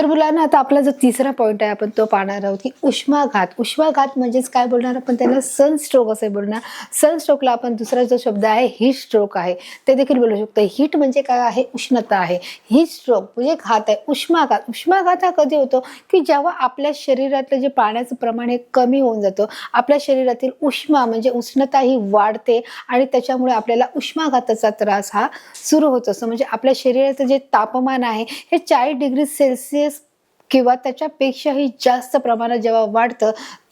तर मुलांना आता आपला जो तिसरा पॉइंट आहे आपण तो पाहणार आहोत की उष्माघात. उष्माघात म्हणजेच काय बोलणार आपण त्याला सनस्ट्रोक असे बोलणार. सनस्ट्रोकला आपण दुसरा जो शब्द आहे हीट स्ट्रोक आहे ते देखील बोलू शकतो. हीट म्हणजे काय आहे, उष्णता आहे. हीट स्ट्रोक म्हणजे घात आहे. उष्माघात, उष्माघात हा कधी होतो की जेव्हा आपल्या शरीरातलं जे पाण्याचं प्रमाण हे कमी होऊन जातं, आपल्या शरीरातील उष्मा म्हणजे उष्णता ही वाढते आणि त्याच्यामुळे आपल्याला उष्माघाताचा त्रास हा सुरू होत असतो. म्हणजे आपल्या शरीराचं जे तापमान आहे हे 40 डिग्री सेल्सिअस किंवा त्याच्यापेक्षाही जास्त प्रमाणात जेव्हा वाढतं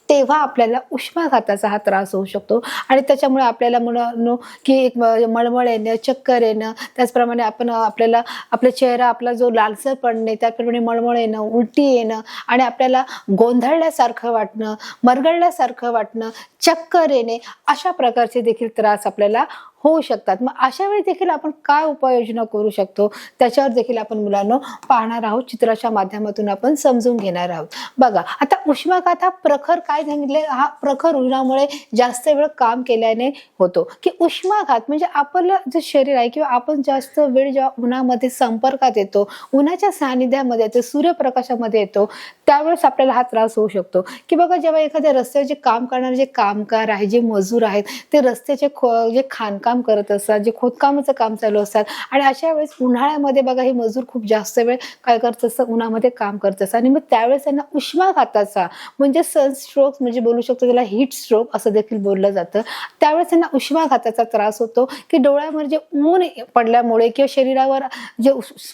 तेव्हा आपल्याला उष्माघाताचा हा त्रास होऊ शकतो आणि त्याच्यामुळे आपल्याला म्हणून की एक मळमळ येणं, चक्कर येणं, त्याचप्रमाणे आपल्याला आपला चेहरा आपला जो लालसर पडणे, त्याप्रमाणे मळमळ येणं, उलटी येणं आणि आपल्याला गोंधळल्यासारखं वाटणं, मरगळल्यासारखं वाटणं, चक्कर येणे, अशा प्रकारचे देखील त्रास आपल्याला होऊ शकतात. मग अशा वेळी देखील आपण काय उपाययोजना करू शकतो त्याच्यावर देखील आपण मुलांना पाहणार आहोत. चित्राच्या माध्यमातून आपण समजून घेणार आहोत. बघा आता उष्माघात हा प्रखर काय सांगितले, हा प्रखर उन्हामुळे जास्त वेळ काम केल्याने होतो. की उष्माघात म्हणजे आपलं जे शरीर आहे किंवा आपण जास्त वेळ जेव्हा उन्हामध्ये संपर्कात येतो, उन्हाच्या सानिध्यामध्ये येतो, सूर्यप्रकाशामध्ये येतो, त्यावेळेस आपल्याला हा त्रास होऊ शकतो. की बघा जेव्हा एखाद्या रस्त्यावर जे काम करणारे जे कामगार आहेत, जे मजूर आहेत, ते रस्त्याचे जे खाणकाम करत असतात, जे खोदकामाचं काम चालू असतात आणि अशा वेळेस उन्हाळ्यामध्ये बघा हे मजूर खूप जास्त वेळ काय करत असतात, उन्हामध्ये काम करत असतात आणि मग त्यावेळेस त्यांना उष्माघाताचा म्हणजे सनस्ट्रोक म्हणजे बोलू शकतो त्याला हीट स्ट्रोक असं देखील बोललं जातं. त्यावेळेस त्यांना उष्माघाताचा त्रास होतो की डोळ्यावर जे ऊन पडल्यामुळे किंवा शरीरावर जे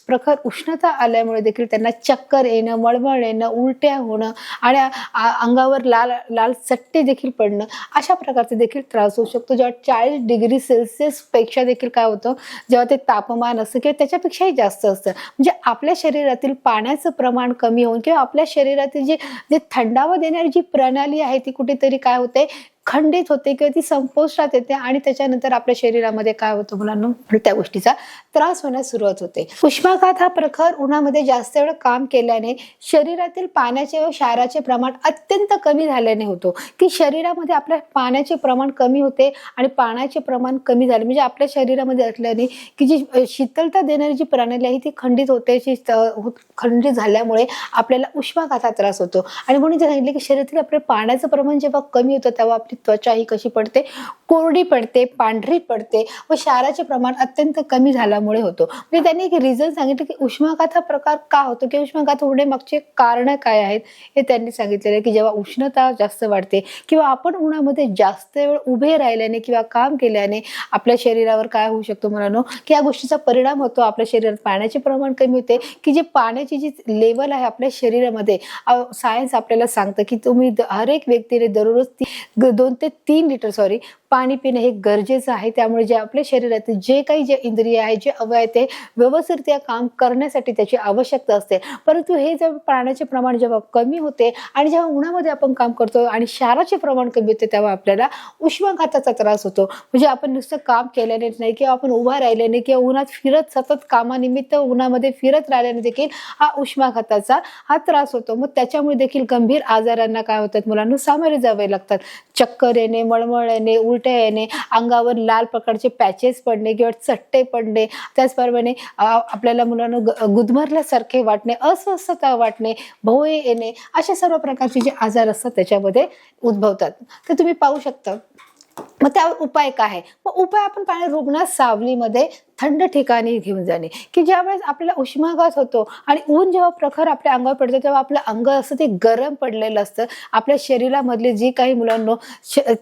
प्रखर उष्णता आल्यामुळे देखील त्यांना चक्कर येणं, मळमळ येणं, उलट्या होणं आणि अंगावर लाल लाल चट्टे देखील पडणं, अशा प्रकारचे देखील त्रास होऊ शकतो. जेव्हा 40 डिग्री सेल्सिअस पेक्षा देखील काय होतं, जेव्हा ते तापमान असतं किंवा त्याच्यापेक्षाही जास्त असतं, म्हणजे आपल्या शरीरातील पाण्याचं प्रमाण कमी होऊन किंवा आपल्या शरीरातील जे थंडावा देणारी जी प्रणाली आहे ती कुठेतरी काय होते, खंडित होते किंवा ती संपुष्टात येते आणि त्याच्यानंतर आपल्या शरीरामध्ये काय होतं मुलांना, त्या गोष्टीचा त्रास होण्यास सुरुवात होते. उष्माघात हा प्रखर उन्हामध्ये जास्त वेळ काम केल्याने शरीरातील पाण्याचे व क्षाराचे प्रमाण अत्यंत कमी झाल्याने होतो. की शरीरामध्ये आपल्या पाण्याचे प्रमाण कमी होते आणि पाण्याचे प्रमाण कमी झाले म्हणजे आपल्या शरीरामध्ये असल्याने की जी शीतलता देणारी जी प्रणाली आहे ती खंडित होते. खंडित झाल्यामुळे आपल्याला उष्माघाताचा त्रास होतो आणि म्हणून सांगितले की शरीरातील आपल्या पाण्याचं प्रमाण जेव्हा कमी होतं तेव्हा आपली त्वचा ही कशी पडते, कोरडी पडते, पांढरी पडते व क्षाराचे प्रमाण अत्यंत कमी झाल्यामुळे होतो. म्हणजे त्यांनी एक रिझन सांगितलं की उष्माघात हा प्रकार का होतो की उष्माघात होण्यामागचे कारण काय आहेत हे त्यांनी सांगितलेलं आहे. की जेव्हा उष्णता जास्त वाढते किंवा आपण उन्हामध्ये जास्त वेळ उभे राहिल्याने किंवा काम केल्याने आपल्या शरीरावर काय होऊ शकतो मुलांनो, की या गोष्टीचा परिणाम होतो. आपल्या शरीरात पाण्याचे प्रमाण कमी होते की जे पाण्याची जी लेवल आहे आपल्या शरीरामध्ये, सायन्स आपल्याला सांगतं की तुम्ही हर एक व्यक्तीने दररोज 2 ते 3 लिटर पाणी पिणे हे गरजेचं आहे. त्यामुळे जे आपल्या शरीरातील जे काही जे इंद्रिय आहे, जे अवयव आहे ते व्यवस्थितरित्या काम करण्यासाठी त्याची आवश्यकता असते. परंतु हे जेव्हा पाण्याचे प्रमाण जेव्हा कमी होते आणि जेव्हा उन्हामध्ये आपण काम करतो आणि क्षाराचे प्रमाण कमी होते तेव्हा आपल्याला उष्माघाताचा त्रास होतो. म्हणजे आपण नुसतं काम केल्याने नाही किंवा आपण उभा राहिल्याने किंवा उन्हात फिरत सतत कामानिमित्त उन्हामध्ये फिरत राहिल्याने देखील हा उष्माघाताचा हा त्रास होतो. मग त्याच्यामुळे देखील गंभीर आजारांना काय होतात मुलांना सामोरे जावे लागतात. चक्कर येणे, मळमळ येणे, उलट्या येणे, अंगावर लाल प्रकारचे पॅचेस पडणे किंवा चट्टे पडणे, त्याचप्रमाणे आपल्याला मुलांना गुदमरल्यासारखे वाटणे, अस्वस्थता वाटणे, भोये येणे, अशा सर्व प्रकारचे जे आजार असतात त्याच्यामध्ये उद्भवतात. तर तुम्ही पाहू शकता. मग त्यावर उपाय काय आहे? मग उपाय आपण पाहिजे रुग्णात सावलीमध्ये थंड ठिकाणी घेऊन जाणे. की ज्यावेळेस आपल्याला उष्माघात होतो आणि ऊन जेव्हा प्रखर आपल्या अंगावर पडतं तेव्हा आपलं अंग असं ते गरम पडलेलं असतं. आपल्या शरीरामधले जी काही मुलांना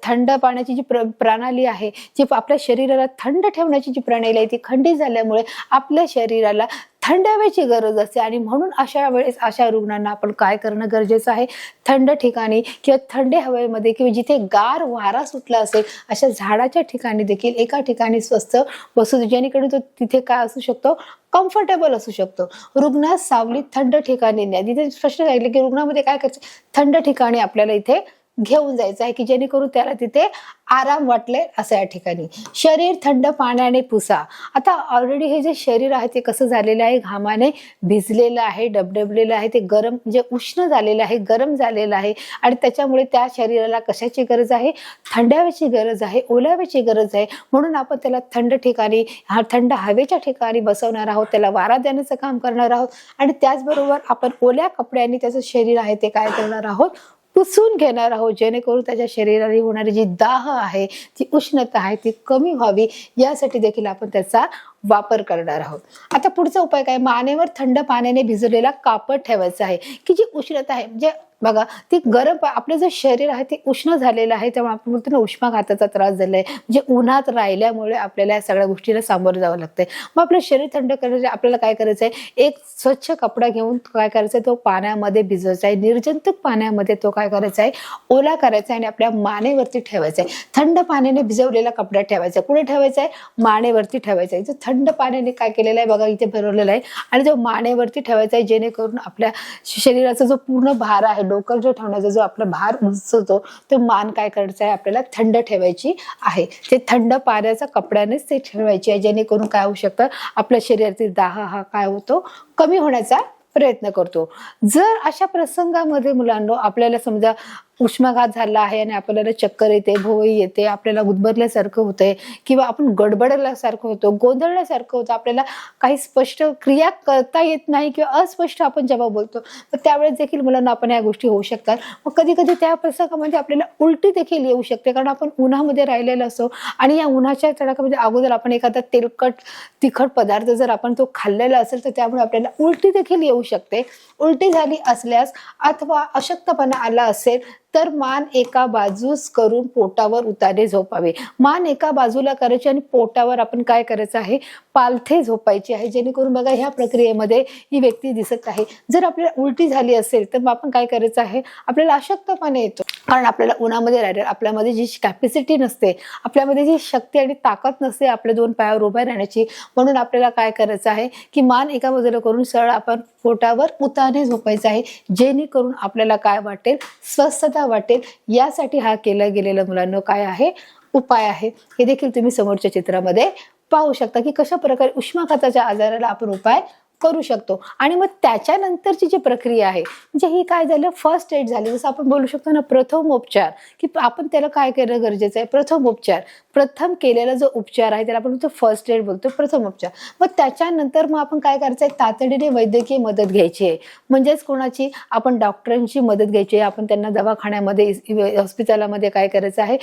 थंड पाण्याची जी प्रणाली आहे, जी आपल्या शरीराला थंड ठेवण्याची जी प्रणाली आहे ती खंडित झाल्यामुळे आपल्या शरीराला थंड हवेची गरज असते आणि म्हणून अशा वेळेस अशा रुग्णांना आपण काय करणं गरजेचं आहे, थंड ठिकाणी किंवा थंड हवेमध्ये किंवा जिथे गार वारा सुटला असेल अशा झाडाच्या ठिकाणी देखील एका ठिकाणी स्वस्त बसू, जेणेकरून तो तिथे काय असू शकतो, कम्फर्टेबल असू शकतो. रुग्णात सावलीत थंड ठिकाणी न्या. तिथे स्पष्ट सांगितलं की रुग्णामध्ये काय करायचं, थंड ठिकाणी आपल्याला इथे घेऊन जायचं आहे, की जेणेकरून त्याला तिथे आराम वाटले असं या ठिकाणी. शरीर थंड पाण्याने पुसा. आता ऑलरेडी हे जे शरीर आहे ते कसं झालेलं आहे, घामाने भिजलेलं आहे, डबडबलेलं आहे, ते गरम म्हणजे उष्ण झालेलं आहे, गरम झालेलं आहे आणि त्याच्यामुळे त्या शरीराला कशाची गरज आहे, थंडाव्याची गरज आहे, ओलाव्याची गरज आहे. म्हणून आपण त्याला थंड ठिकाणी, थंड हवेच्या ठिकाणी बसवणार आहोत, त्याला वारा देण्याचं काम करणार आहोत आणि त्याचबरोबर आपण ओल्या कपड्यांनी त्याचं शरीर आहे ते काय करणार आहोत, पुसून घेणार आहोत, जेणेकरून त्याच्या शरीराला होणारी जी दाह आहे, जी उष्णता आहे ती कमी व्हावी, यासाठी देखील आपण त्याचा वापर करणार आहोत. आता पुढचा उपाय काय, मानेवर थंड पाण्याने भिजवलेला कापड ठेवायचं आहे, की जी उष्णता आहे म्हणजे बघा ती गरम आपलं जे शरीर आहे ते उष्ण झालेलं आहे, त्यामुळे आपण बोलतो ना उष्माघाताचा त्रास झालाय, म्हणजे उन्हात राहिल्यामुळे आपल्याला या सगळ्या गोष्टीला सामोरं जावं लागतंय. मग आपलं शरीर थंड करण्यासाठी आपल्याला काय करायचं आहे, एक स्वच्छ कपडा घेऊन काय करायचं आहे, तो पाण्यामध्ये भिजवायचा आहे, निर्जंतुक पाण्यामध्ये तो काय करायचा आहे, ओला करायचा आहे आणि आपल्या मानेवरती ठेवायचा आहे. थंड पाण्याने भिजवलेला कपडा ठेवायचा, कुठे ठेवायचा आहे, मानेवरती ठेवायचा आहे. थंड पाण्याने काय केलेलं आहे बघा इथे भरवलेलं आहे आणि जो मानेवरती ठेवायचा आहे, जेणेकरून आपल्या शरीराचा जो पूर्ण भार आहे, डोकं जो ठेवण्याचा जो आपला भार उचलतो तो मान काय करायचा आहे, आपल्याला थंड ठेवायची आहे. ते थंड पाण्याच्या कपड्यानेच ते ठेवायची आहे, जेणेकरून काय होऊ शकतं, आपल्या शरीरातील दाह हा काय होतो, कमी होण्याचा प्रयत्न करतो. जर अशा प्रसंगामध्ये मुलांनो आपल्याला समजा उष्माघात झाला आहे आणि आपल्याला चक्कर येते, भोवई येते, आपल्याला गुदमरल्यासारखं होतंय किंवा आपण गडबडल्यासारखं होतं, गोंधळल्यासारखं होतं, आपल्याला काही स्पष्ट क्रिया करता येत नाही किंवा अस्पष्ट आपण जेव्हा बोलतो तर त्यावेळेस देखील मुलांना आपण या गोष्टी होऊ शकतात. मग कधी कधी त्या प्रसंगामध्ये आपल्याला उलटी देखील येऊ शकते, कारण आपण उन्हामध्ये राहिलेलो असतो आणि या उन्हाच्या तडाख्यामध्ये अगोदर आपण एखादा तेलकट तिखट पदार्थ जर आपण तो खाल्लेला असेल तर त्यामुळे आपल्याला उलटी देखील येऊ शकते. उलटी झाली असल्यास अथवा अशक्तपणा आला असेल तर मान एका बाजूस करून पोटावर उतारे झोपावे. मान एका बाजूला करायची आणि पोटावर आपण काय करायचं आहे, पालथे झोपायची आहे, जेणेकरून बघा ह्या प्रक्रियेमध्ये ही व्यक्ती दिसत आहे. जर आपल्याला उलटी झाली असेल तर मग आपण काय करायचं आहे, आपल्याला अशक्तपणा येतो, कारण आपल्याला उन्हामध्ये राहिलं, आपल्यामध्ये जी कॅपॅसिटी नसते, आपल्यामध्ये जी शक्ती आणि ताकद नसते आपल्या दोन पायावर उभ्या राहण्याची. म्हणून आपल्याला काय करायचं आहे की मान एका बाजूला करून सरळ आपण पोटावर उतारे झोपायचं आहे, जेणेकरून आपल्याला काय वाटेल, स्वस्थता वाटेल. यासाठी हा केला गेलेला मुलांना काय आहे, उपाय आहे. हे देखील तुम्ही समोरच्या चित्रामध्ये पाहू शकता की कशा प्रकारे उष्माघाताच्या आजाराला आपण उपाय करू शकतो. आणि मग त्याच्यानंतरची जी प्रक्रिया आहे म्हणजे ही काय झालं, फर्स्ट एड झाली. जसं आपण बोलू शकतो ना प्रथमोपचार, की आपण त्याला काय करणं गरजेचं आहे, प्रथमोपचार. प्रथम केलेला जो उपचार आहे त्याला आपण बोलतो फर्स्ट एड, बोलतो प्रथमोपचार. मग त्याच्यानंतर मग आपण काय करायचं आहे, तातडीने वैद्यकीय मदत घ्यायची आहे. म्हणजेच कोणाची, आपण डॉक्टरांची मदत घ्यायची आहे. आपण त्यांना दवाखान्यामध्ये हॉस्पिटलमध्ये काय करायचं आहे,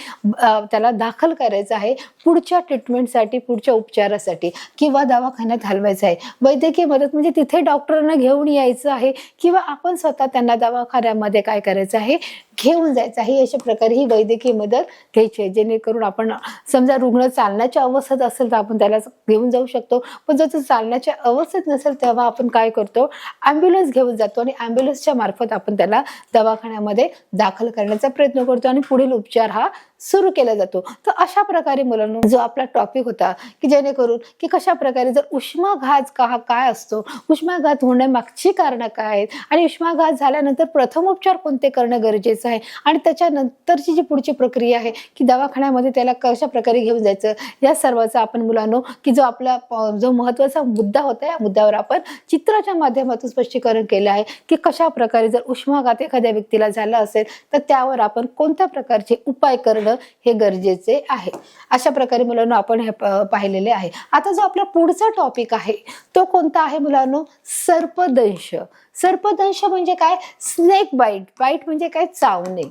त्याला दाखल करायचं आहे पुढच्या ट्रीटमेंटसाठी, पुढच्या उपचारासाठी, किंवा दवाखान्यात हलवायचं आहे. वैद्यकीय मदत म्हणजे तिथे डॉक्टरांना घेऊन यायचं आहे किंवा आपण स्वतः त्यांना दवाखान्यामध्ये काय करायचं आहे, घेऊन जायचं आहे. अशा प्रकारे ही वैद्यकीय मदत घ्यायची आहे, जेणेकरून आपण समजा रुग्ण चालण्याच्या अवस्थेत असेल तर आपण त्याला घेऊन जाऊ शकतो. पण जर तो चालण्याच्या अवस्थेत नसेल तेव्हा आपण काय करतो, ॲम्ब्युलन्स घेऊन जातो आणि ॲम्ब्युलन्सच्या मार्फत आपण त्याला दवाखान्यामध्ये दाखल करण्याचा प्रयत्न करतो आणि पुढील उपचार हा सुरू केला जातो. तर अशा प्रकारे मुलांनो जो आपला टॉपिक होता की जेणेकरून की कशा प्रकारे जर उष्माघात काय असतो, उष्माघात होण्यामागची कारणं काय आहेत आणि उष्माघात झाल्यानंतर प्रथमोपचार कोणते करणं गरजेचं आहे आणि त्याच्यानंतरची जी पुढची प्रक्रिया आहे की दवाखान्यामध्ये त्याला कशा प्रकारे घेऊन जायचं, या सर्वाचा आपण मुलांनो की जो आपला जो महत्त्वाचा मुद्दा होता या मुद्द्यावर आपण चित्राच्या माध्यमातून स्पष्टीकरण केलं आहे की कशा प्रकारे जर उष्माघात एखाद्या व्यक्तीला झाला असेल तर त्यावर आपण कोणत्या प्रकारचे उपाय करणं हे गरजेचे आहे. अशा प्रकारे मुलांनो आपण हे पाहिलेले आहे. आता जो आपला पुढचा टॉपिक आहे तो कोणता आहे मुलांनो, सर्पदंश. सर्पदंश म्हणजे काय, स्नेक बाईट. बाईट म्हणजे काय, चावणे,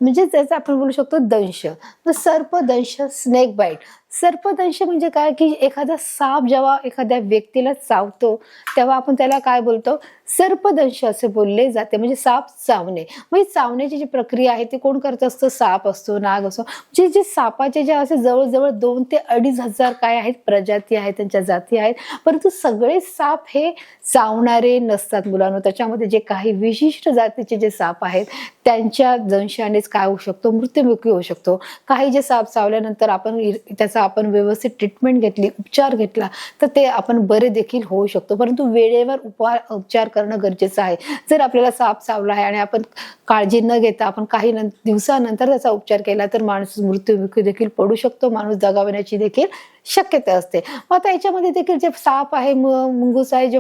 म्हणजे त्याचा आपण बोलू शकतो दंश. तर सर्पदंश, स्नेक बाईट. सर्पदंश म्हणजे काय की एखादा साप जेव्हा एखाद्या व्यक्तीला चावतो तेव्हा आपण त्याला काय बोलतो, सर्पदंश असे बोलले जाते. म्हणजे साप चावणे. म्हणजे चावण्याची जी प्रक्रिया आहे ती कोण करत असतं, साप असतो, नाग असतो. म्हणजे जे सापाचे जे असे जवळजवळ 2 ते 2,500 काय आहेत, प्रजाती आहेत, त्यांच्या जाती आहेत. परंतु सगळे साप हे चावणारे नसतात मुलांनो. त्याच्यामध्ये जे काही विशिष्ट जातीचे जे साप आहेत त्यांच्या दंशानेच काय होऊ शकतो, मृत्युमुखी होऊ शकतो. काही जे साप चावल्यानंतर आपण व्यवस्थित ट्रीटमेंट घेतली, उपचार घेतला तर ते आपण बरे देखील होऊ शकतो. परंतु वेळेवर उपचार करणं गरजेचं आहे. जर आपल्याला साप चावला आहे आणि आपण काळजी न घेता आपण काही दिवसानंतर त्याचा उपचार केला तर माणूस मृत्युमुखी देखील पडू शकतो, माणूस दगावण्याची देखील शक्यता असते. मग आता याच्यामध्ये देखील जे साप आहे, मुंगूस आहे, जे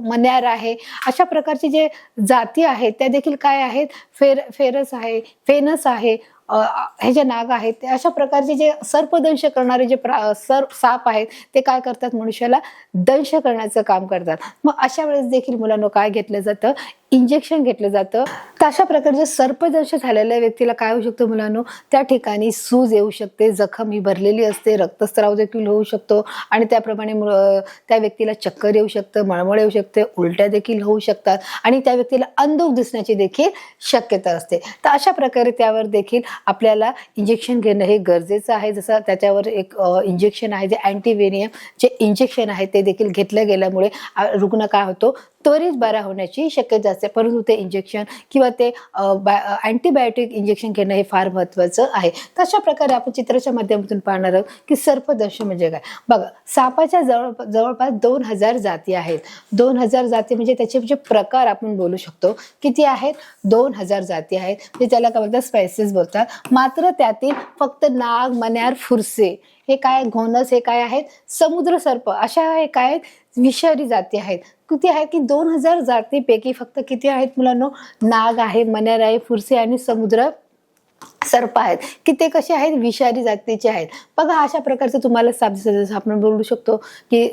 मण्यार आहे, अशा प्रकारची जे जाती आहेत त्या देखील काय आहेत, फेरस आहे, फेनस आहे, हे जे नाग आहेत ते अशा प्रकारचे जे सर्पदंश करणारे जे साप आहेत ते काय करतात, मनुष्याला दंश करण्याचं काम करतात. मग अशा वेळेस देखील मुलांना काय घेतलं जातं, इंजेक्शन घेतलं जातं. तर अशा प्रकारचे सर्पदंश झालेल्या व्यक्तीला काय होऊ शकतं मुलांनो, त्या ठिकाणी सूज येऊ शकते, जखम ही भरलेली असते, रक्तस्राव देखील होऊ शकतो आणि त्याप्रमाणे त्या व्यक्तीला चक्कर येऊ शकतं, मळमळ येऊ शकते, उलट्या देखील होऊ शकतात आणि त्या व्यक्तीला अंधुक दिसण्याची देखील शक्यता असते. तर अशा प्रकारे त्यावर देखील आपल्याला इंजेक्शन घेणं हे गरजेचं आहे. जसं त्याच्यावर एक इंजेक्शन आहे जे अँटीव्हेनियम जे इंजेक्शन आहे ते देखील घेतलं गेल्यामुळे रुग्ण काय होतो, त्वरित बरा होण्याची शक्यता असते. परंतु ते इंजेक्शन किंवा ते अँटीबायोटिक इंजेक्शन घेणं हे फार महत्त्वाचं आहे. तर अशा प्रकारे आपण चित्राच्या माध्यमातून पाहणार आहोत की सर्पदंश म्हणजे काय. बघा, सापाच्या जवळपास 2000 जाती आहेत. 2000 जाती म्हणजे त्याचे जे प्रकार आपण बोलू शकतो. किती आहेत, 2000 जाती आहेत. म्हणजे त्याला काय बोलतात, स्पायसेस बोलतात. मात्र त्यातील फक्त नाग, मण्यार, फुरसे हे काय, घोणस हे काय आहेत, समुद्र सर्प अशा हे काय विषारी जाती आहेत. किती आहेत की 2000 जातीपैकी फक्त किती आहेत मुलांनो, नाग आहे, मण्यार आहे, फुरसे आणि समुद्र सर्प आहेत की ते कसे आहेत, विषारी जातीचे आहेत. बघा, अशा प्रकारचं तुम्हाला साप जसं आपण बोलू शकतो की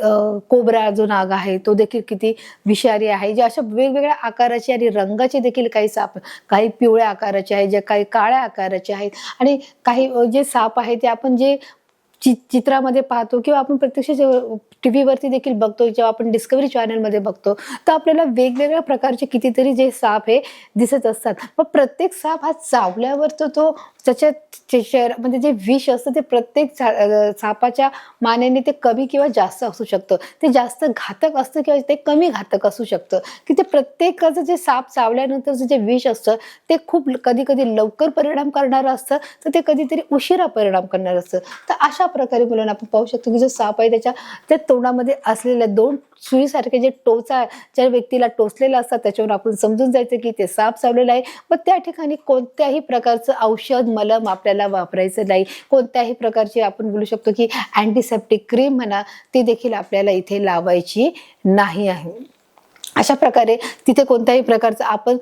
कोब्रा जो नाग आहे तो देखील किती विषारी आहे. जे अशा वेगवेगळ्या आकाराचे आणि रंगाचे देखील काही साप, काही पिवळ्या आकाराचे आहेत, जे काही काळ्या आकाराचे आहेत आणि काही जे साप आहेत ते आपण जे चित्रामध्ये पाहतो किंवा आपण प्रत्यक्ष टीव्हीवरती देखील बघतो, जेव्हा आपण डिस्कवरी चॅनलमध्ये बघतो तर आपल्याला वेगवेगळ्या प्रकारचे कितीतरी जे साप हे दिसत असतात. मग प्रत्येक साप हा चावल्यावर तो त्याच्या म्हणजे जे विष असतं ते प्रत्येक सापाच्या मानेने ते कमी किंवा जास्त असू शकतं. ते जास्त घातक असतं किंवा ते कमी घातक असू शकतं. की ते प्रत्येकाचं जे साप चावल्यानंतरचं जे विष असतं ते खूप कधी कधी लवकर परिणाम करणारं असतं, तर ते कधीतरी उशिरा परिणाम करणारं असतं. तर अशा प्रकारे मुलांना आपण पाहू शकतो की जो साप आहे त्या तोंडामध्ये असलेल्या 2 सुईसारखे जे टोचा ज्या व्यक्तीला टोचलेला असतात त्याच्यावर आपण समजून जायचं की ते साप चावलेलं आहे. मग त्या ठिकाणी कोणत्याही प्रकारचं औषध, मलम आपल्याला वापरायचं नाही. कोणत्याही प्रकारची आपण बोलू शकतो की अँटीसेप्टिक क्रीम म्हणा, ती देखील आपल्याला इथे लावायची नाही आहे. अशा प्रकारे तिथे कोणत्याही प्रकारचं आपण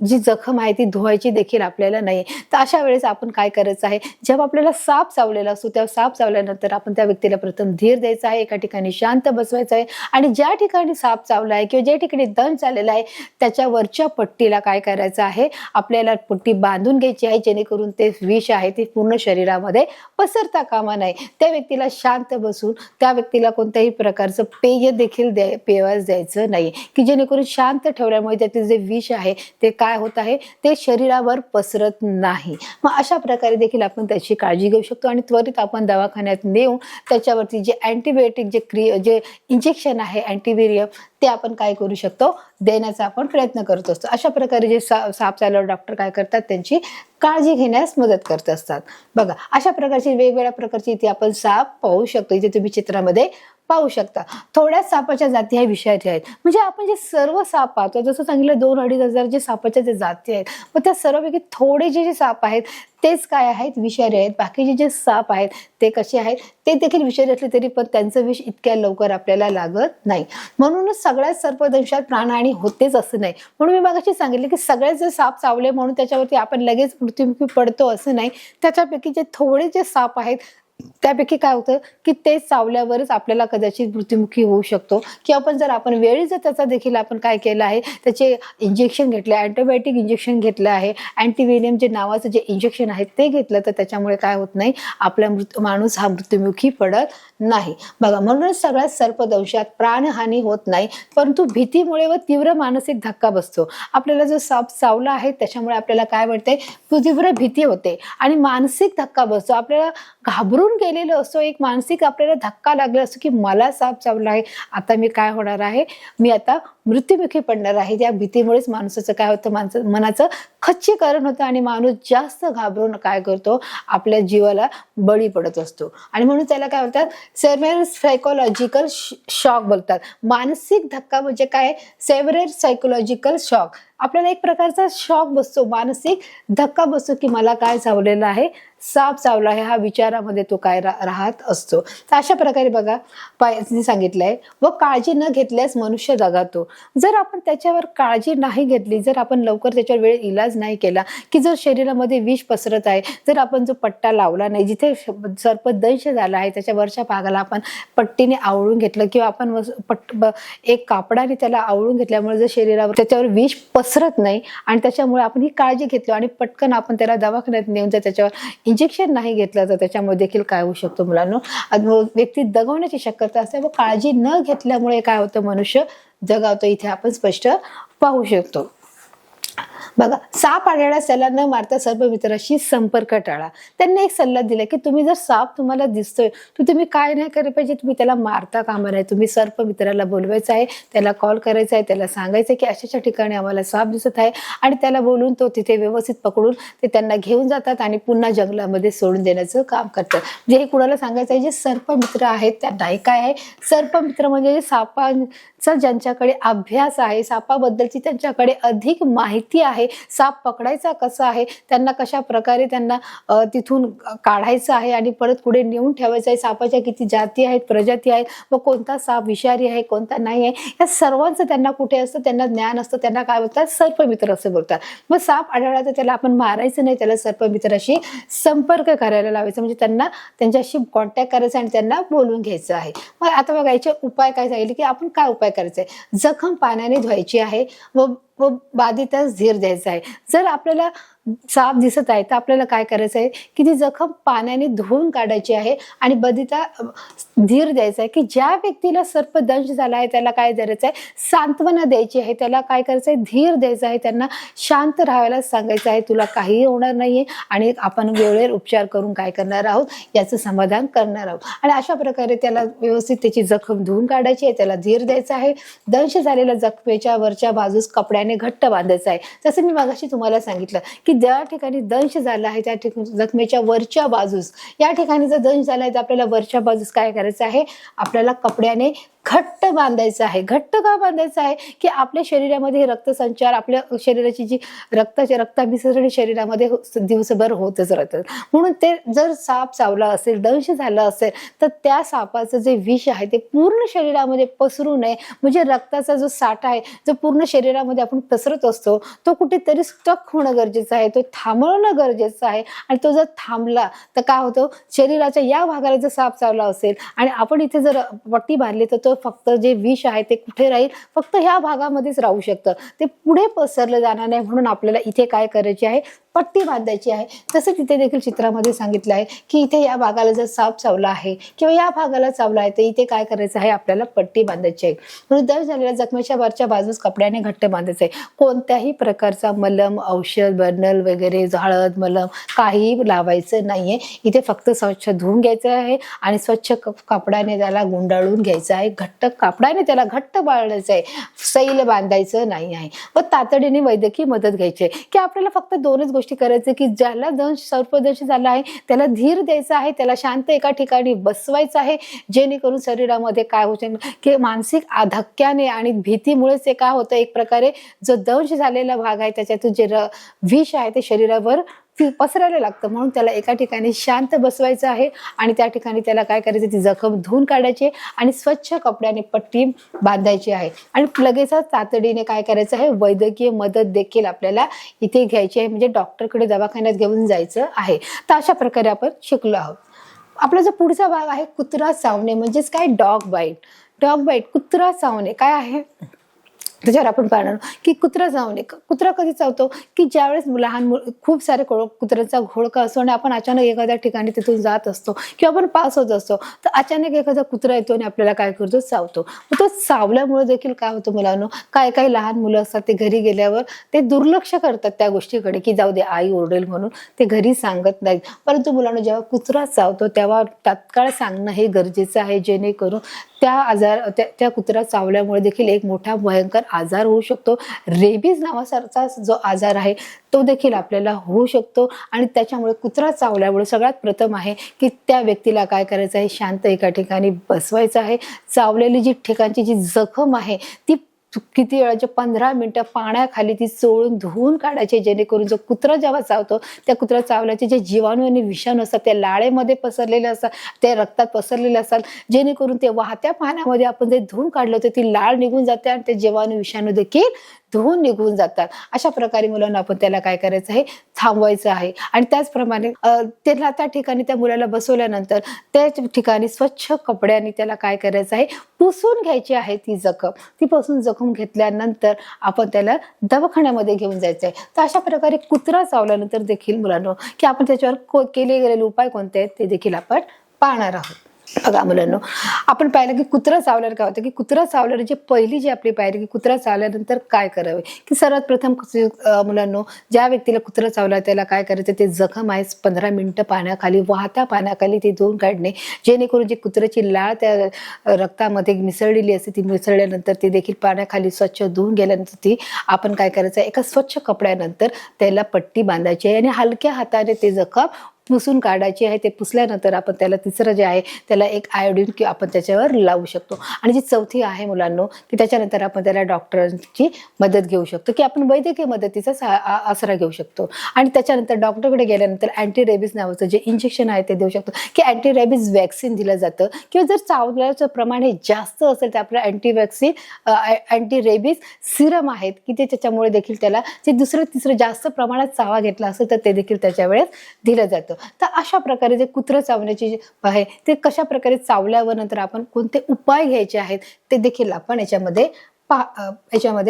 जी जखम आहे ती धुवायची देखील आपल्याला नाही. तर अशा वेळेस आपण काय करायचं आहे, जेव्हा आपल्याला साप चावलेला असतो तेव्हा साप चावल्यानंतर आपण त्या व्यक्तीला प्रथम धीर द्यायचा आहे, एका ठिकाणी शांत बसवायचं आहे आणि ज्या ठिकाणी साप चावला आहे किंवा ज्या ठिकाणी दंश झालेला आहे त्याच्या वरच्या पट्टीला काय करायचं आहे, आपल्याला पट्टी बांधून घ्यायची आहे, जेणेकरून ते विष आहे ते पूर्ण शरीरामध्ये पसरता कामा नये. त्या व्यक्तीला शांत बसून त्या व्यक्तीला कोणत्याही प्रकारचं पेय देखील द्यायचं नाही की जेणेकरून शांत ठेवल्यामुळे त्यातील जे विष आहे ते काय होत आहे, ते शरीरावर पसरत नाही. मग अशा प्रकारे देखील आपण त्याची काळजी घेऊ शकतो आणि त्वरित आपण दवाखान्यात नेऊन त्याच्यावरती जे अँटीबायोटिक जे इंजेक्शन आहे अँटीव्हेनियम ते आपण काय करू शकतो, देण्याचा आपण प्रयत्न करत असतो. अशा प्रकारे जे साप चावल्यावर डॉक्टर काय करतात, त्यांची काळजी घेण्यास मदत करत असतात. बघा, अशा प्रकारची वेगवेगळ्या प्रकारची इथे आपण साप पाहू शकतो. इथे तुम्ही चित्रामध्ये पाहू शकता. थोड्या सापाच्या जाती ह्या विषारी आहेत. म्हणजे आपण जे सर्व साप पाहतो, जसं सांगितलं 2-2.5 हजार जे सापाच्या जे जाती आहेत, मग त्या सर्वपैकी थोडे जे साप आहेत तेच काय आहेत, विषारी आहेत. बाकीचे जे साप आहेत ते कसे आहेत, ते देखील विषारी असले तरी पण त्यांचं विष इतक्या लवकर आपल्याला लागत नाही. म्हणूनच सगळ्याच सर्पदंशात प्राणहानी होतेच असं नाही. म्हणून मी मागाशी सांगितले की सगळेच जे साप चावले म्हणून त्याच्यावरती आपण लगेच मृत्युमुखी पडतो असं नाही. त्याच्यापैकी जे थोडे जे साप आहेत त्यापैकी काय होतं की ते चावल्यावरच आपल्याला कदाचित मृत्युमुखी होऊ शकतो किंवा आपण जर आपण वेळी जर त्याचा देखील आपण काय केलं आहे, त्याचे इंजेक्शन घेतले, अँटीबायोटिक इंजेक्शन घेतलं आहे, अँटीव्हेनियम जे नावाचं जे इंजेक्शन आहे ते घेतलं, तर त्याच्यामुळे काय होत नाही, आपला माणूस हा मृत्युमुखी पडत नाही. बघा, म्हणूनच सगळ्यात सर्पदंशात प्राणहानी होत नाही, परंतु भीतीमुळे व तीव्र मानसिक धक्का बसतो. आपल्याला जो साप चावला आहे त्याच्यामुळे आपल्याला काय वाटते, तीव्र भीती होते आणि मानसिक धक्का बसतो. आपल्याला घाबरून भरून गेलेलो असतो, एक मानसिक आपल्याला धक्का लागला असतो की मला साप चावला आहे, आता मी काय होणार आहे, मी आता मृत्युमुखी पडणार आहे. त्या भीतीमुळेच माणसाचं काय होतं, मनाचं खच्चीकरण होतं आणि माणूस जास्त घाबरून काय करतो, आपल्या जीवाला बळी पडत असतो. आणि म्हणून त्याला काय बोलतात, सेव्हिअर सायकोलॉजिकल शॉक बोलतात. मानसिक धक्का म्हणजे काय, सेव्हिअर सायकोलॉजिकल शॉक. आपल्याला एक प्रकारचा शॉक बसतो, मानसिक धक्का बसतो की मला काय चावलेलं आहे, साप चावला आहे, हा विचारामध्ये तो काय राहत असतो. तर अशा प्रकारे बघा सांगितलंय. व काळजी न घेतल्यास मनुष्य दगावतो. जर आपण त्याच्यावर काळजी नाही घेतली, जर आपण लवकर त्याच्यावर वेळ इलाज नाही केला, की जर शरीरामध्ये विष पसरत आहे, जर आपण जो पट्टा लावला नाही, जिथे सर्पदंश झाला आहे त्याच्या वरच्या भागाला आपण पट्टीने आवळून घेतलं किंवा आपण एक कापडाने त्याला आवळून घेतल्यामुळे जर शरीरावर त्याच्यावर विष पसरत नाही आणि त्याच्यामुळे आपण ही काळजी घेतली आणि पटकन आपण त्याला दवाखान्यात नेऊन जर त्याच्यावर इंजेक्शन नाही घेतलं तर त्याच्यामुळे देखील काय होऊ शकतो मुलांनो, व्यक्ती दगावण्याची शक्यता असते. व काळजी न घेतल्यामुळे काय होतं, मनुष्य दगावतो. इथे आपण स्पष्ट पाहू शकतो. बघा, साप आढळल्यास त्याला न मारता सर्पमित्राशी संपर्क टाळा. त्यांनी एक सल्ला दिला की तुम्ही जर साप तुम्हाला दिसतोय तर तुम्ही काय नाही केलं पाहिजे, तुम्ही त्याला मारता कामा नये. तुम्ही सर्पमित्राला बोलवायचं आहे, त्याला कॉल करायचा आहे, त्याला सांगायचं की अशाच्या ठिकाणी आम्हाला साप दिसत आहे आणि त्याला बोलून तो तिथे व्यवस्थित पकडून ते त्यांना घेऊन जातात आणि पुन्हा जंगलामध्ये सोडून देण्याचं काम करतात. म्हणजे हे कुणाला सांगायचं आहे, जे सर्पमित्र आहेत त्यांना. काय आहे सर्पमित्र म्हणजे सापांचा ज्यांच्याकडे अभ्यास आहे, सापाबद्दलची त्यांच्याकडे अधिक माहिती आहे, साप पकडायचा कसा आहे, त्यांना कशा प्रकारे त्यांना तिथून काढायचं आहे आणि परत पुढे नेऊन ठेवायचं आहे, सापाच्या किती जाती आहेत, प्रजाती आहेत व कोणता साप विषारी आहे कोणता नाही आहे, या सर्वांचं त्यांना कुठे असतं, त्यांना ज्ञान असतं. त्यांना काय बोलतात, सर्पमित्र असं बोलतात. मग साप आढळला तर त्याला आपण मारायचं नाही, त्याला सर्पमित्राशी संपर्क करायला लावायचा, म्हणजे त्यांना त्यांच्याशी कॉन्टॅक्ट करायचा आणि त्यांना बोलून घ्यायचं आहे. मग आता बघा याचे उपाय काय सांगितले की आपण काय उपाय करायचा आहे, जखम पाण्याने धुवायची आहे व बाधितास धीर द्यायचा आहे. जर आपल्याला साप दिसत आहे तर आपल्याला काय करायचं आहे की ती जखम पाण्याने धुवून काढायची आहे आणि बाधिता धीर द्यायचा आहे. की ज्या व्यक्तीला सर्पदंश झाला आहे त्याला काय करायचं आहे, सांत्वना द्यायची आहे, त्याला काय करायचं आहे, धीर द्यायचा आहे, त्यांना शांत राहायला सांगायचं आहे, तुला काहीही होणार नाहीये आणि आपण वेळेवर उपचार करून काय करणार आहोत, याचं समाधान करणार आहोत. आणि अशा प्रकारे त्याला व्यवस्थित त्याची जखम धुवून काढायची आहे, त्याला धीर द्यायचा आहे. दंश झालेल्या जखमेच्या वरच्या बाजूस कपड्याने घट्ट बांधायचं आहे. जसं मी मागाशी तुम्हाला सांगितलं की ज्या ठिकाणी दंश झाला आहे त्या ठिकाणी जखमेच्या वरच्या बाजूस, या ठिकाणी जर दंश झाला आहे तर आपल्याला वरच्या बाजूस काय करायचं आहे, आपल्याला कपड्याने घट्ट बांधायचं आहे. घट्ट का बांधायचं आहे की आपल्या शरीरामध्ये रक्तसंचार, आपल्या शरीराची जी रक्ताभिसरण शरीरामध्ये दिवसभर होतच राहतं. म्हणून ते जर साप चावला असेल, दंश झाला असेल तर त्या सापाचं जे विष आहे ते पूर्ण शरीरामध्ये पसरू नये. म्हणजे रक्ताचा जो साठा आहे जो पूर्ण शरीरामध्ये आपण पसरत असतो तो कुठेतरी स्टक होणं गरजेचं आहे, तो थांबवणं गरजेचं आहे. आणि तो जर थांबला तर काय होतं, शरीराच्या या भागाला जर साप चावला असेल आणि आपण इथे जर पट्टी बांधली तर तो फक्त जे विष आहे ते कुठे राहील, फक्त ह्या भागामध्येच राहू शकतं, ते पुढे पसरलं जाणार नाही. म्हणून आपल्याला इथे काय करायची आहे, पट्टी बांधायची आहे. तसं तिथे देखील चित्रामध्ये सांगितलं आहे की इथे या भागाला जर साप चावला आहे किंवा या भागाला चावला आहे तर इथे काय करायचं आहे, आपल्याला पट्टी बांधायची आहे. म्हणून दर झालेल्या जखमेच्या वरच्या बाजूस कपड्याने घट्ट बांधायचं आहे. कोणत्याही प्रकारचा मलम, औषध, बर्नल वगैरे, हळद, मलम काहीही लावायचं नाहीये. इथे फक्त स्वच्छ धुवून घ्यायचं आहे आणि स्वच्छ कपड्याने त्याला गुंडाळून घ्यायचं आहे. घट्ट कापडाने त्याला घट्ट बाळायचं आहे, सैल बांधायचं नाही आहे. व तातडीने वैद्यकीय मदत घ्यायची आहे. की आपल्याला फक्त दोनच गोष्टी करायचं की ज्याला सर्पदंश झाला आहे त्याला धीर द्यायचा आहे, त्याला शांत एका ठिकाणी बसवायचं आहे, जेणेकरून शरीरामध्ये काय होतं की मानसिक धक्क्याने आणि भीतीमुळेच ते काय होतं, एक प्रकारे जो दंश झालेला भाग आहे त्याच्यातून जे विष आहे ते शरीरावर पसरायला लागतं. म्हणून त्याला एका ठिकाणी शांत बसवायचं आहे आणि त्या ठिकाणी त्याला काय करायचं, ती जखम धुवून काढायची आणि स्वच्छ कपड्याने पट्टी बांधायची आहे. आणि लगेचच तातडीने काय करायचं आहे, वैद्यकीय मदत देखील आपल्याला इथे घ्यायची आहे, म्हणजे डॉक्टरकडे दवाखान्यात घेऊन जायचं आहे. तर अशा प्रकारे आपण शिकलो आहोत. आपला जो पुढचा भाग आहे कुत्रा चावणे, म्हणजेच काय, डॉग बाईट. डॉग बाईट, कुत्रा चावणे काय आहे, त्याच्यावर आपण पाहणार आहोत की कुत्रा चावणे. कुत्रा कधी चावतो की ज्यावेळेस लहान खूप सारे कुत्र्यांचा घोळका असतो आणि आपण अचानक एखाद्या ठिकाणी तिथून जात असतो किंवा आपण पास होत असतो, तर अचानक एखादा कुत्रा येतो आणि आपल्याला काय करतो, चावतो. मग तो चावल्यामुळे देखील काय होतं मुलांनो, काही लहान मुलं असतात ते घरी गेल्यावर ते दुर्लक्ष करतात त्या गोष्टीकडे की जाऊ दे आई ओरडेल म्हणून ते घरी सांगत नाहीत. परंतु मुलांनो, जेव्हा कुत्रा चावतो तेव्हा तात्काळ सांगणं हे गरजेचं आहे, जेणेकरून त्या कुत्रा चावल्यामुळे देखील एक मोठा भयंकर आजार होऊ शकतो. रेबीज नावासारखा जो आजार आहे तो देखील आपल्याला होऊ शकतो. आणि त्याच्यामुळे कुत्रा चावल्यामुळे सगळ्यात प्रथम आहे की त्या व्यक्तीला काय करायचं आहे, शांत एका ठिकाणी बसवायचं आहे. चावलेली जी ठिकाणची जी जखम आहे ती किती वेळाच्या 15 मिनिटं पाण्याखाली ती चोळून धुवून काढायची, जेणेकरून जो कुत्रा जेव्हा चावतो त्या कुत्रा चावल्याचे जे जीवाणू आणि विषाणू असतात त्या लाळेमध्ये पसरलेले असतात, ते रक्तात पसरलेले असतात, जेणेकरून ते वाहत्या पाण्यामध्ये आपण जे धुवून काढलं तर ती लाळ निघून जाते आणि ते जीवाणू विषाणू देखील धुवून निघून जातात. अशा प्रकारे मुलांना आपण त्याला काय करायचं आहे, थांबवायचं आहे. आणि त्याचप्रमाणे त्याला त्या ठिकाणी त्या मुलाला बसवल्यानंतर त्या ठिकाणी स्वच्छ कपड्याने त्याला काय करायचं आहे, पुसून घ्यायची आहे ती जखम. ती पुसून जखम घेतल्यानंतर आपण त्याला दवाखान्यामध्ये घेऊन जायचं आहे. तर अशा प्रकारे कुत्रा चावल्यानंतर देखील मुलांनो की आपण त्याच्यावर केले गेलेले उपाय कोणते आहेत ते देखील आपण पाहणार आहोत. बघा मुलांनो, आपण पाहिलं की कुत्रा चावल्यावर काय होतं की कुत्रा चावल्यावर जी पहिली जी आपली पायरी की कुत्रा चावल्यानंतर काय करावे, की सर्वात प्रथम मुलांनो, ज्या व्यक्तीला कुत्रा चावला त्याला काय करायचं, ते जखम आहे 15 मिनिटं पाण्याखाली, वाहत्या पाण्याखाली ती धुवून काढणे, जेणेकरून जी कुत्र्याची लाळ त्या रक्तामध्ये मिसळलेली असते ती मिसळल्यानंतर ती देखील पाण्याखाली स्वच्छ धुवून गेल्यानंतर ती आपण काय करायचं, एका स्वच्छ कपड्यानंतर त्याला पट्टी बांधायची आहे आणि हलक्या हाताने ते जखम पुसून काढायची आहे. ते पुसल्यानंतर आपण त्याला तिसरं जे आहे त्याला एक आयोडीन की आपण त्याच्यावर लावू शकतो. आणि जी चौथी आहे मुलांनो की त्याच्यानंतर आपण त्याला डॉक्टरांची मदत घेऊ शकतो की आपण वैद्यकीय मदतीचा आसरा घेऊ शकतो. आणि त्याच्यानंतर डॉक्टरकडे गेल्यानंतर अँटी रेबीज नावाचं जे इंजेक्शन आहे ते देऊ शकतो की अँटी रेबीज वॅक्सिन दिलं जातं. किंवा जर चावल्याचं प्रमाण हे जास्त असेल तर आपलं अँटी रेबीज सिरम आहेत की ते त्याच्यामुळे देखील त्याला जे दुसरं तिसरं जास्त प्रमाणात चावा घेतला असेल तर ते देखील त्याच्या वेळेस दिलं जातं. तर अशा प्रकारे जे कुत्रा चावण्याची आहे ते कशा प्रकारे चावल्यावर नंतर आपण कोणते उपाय घ्यायचे आहेत ते देखील आपण याच्यामध्ये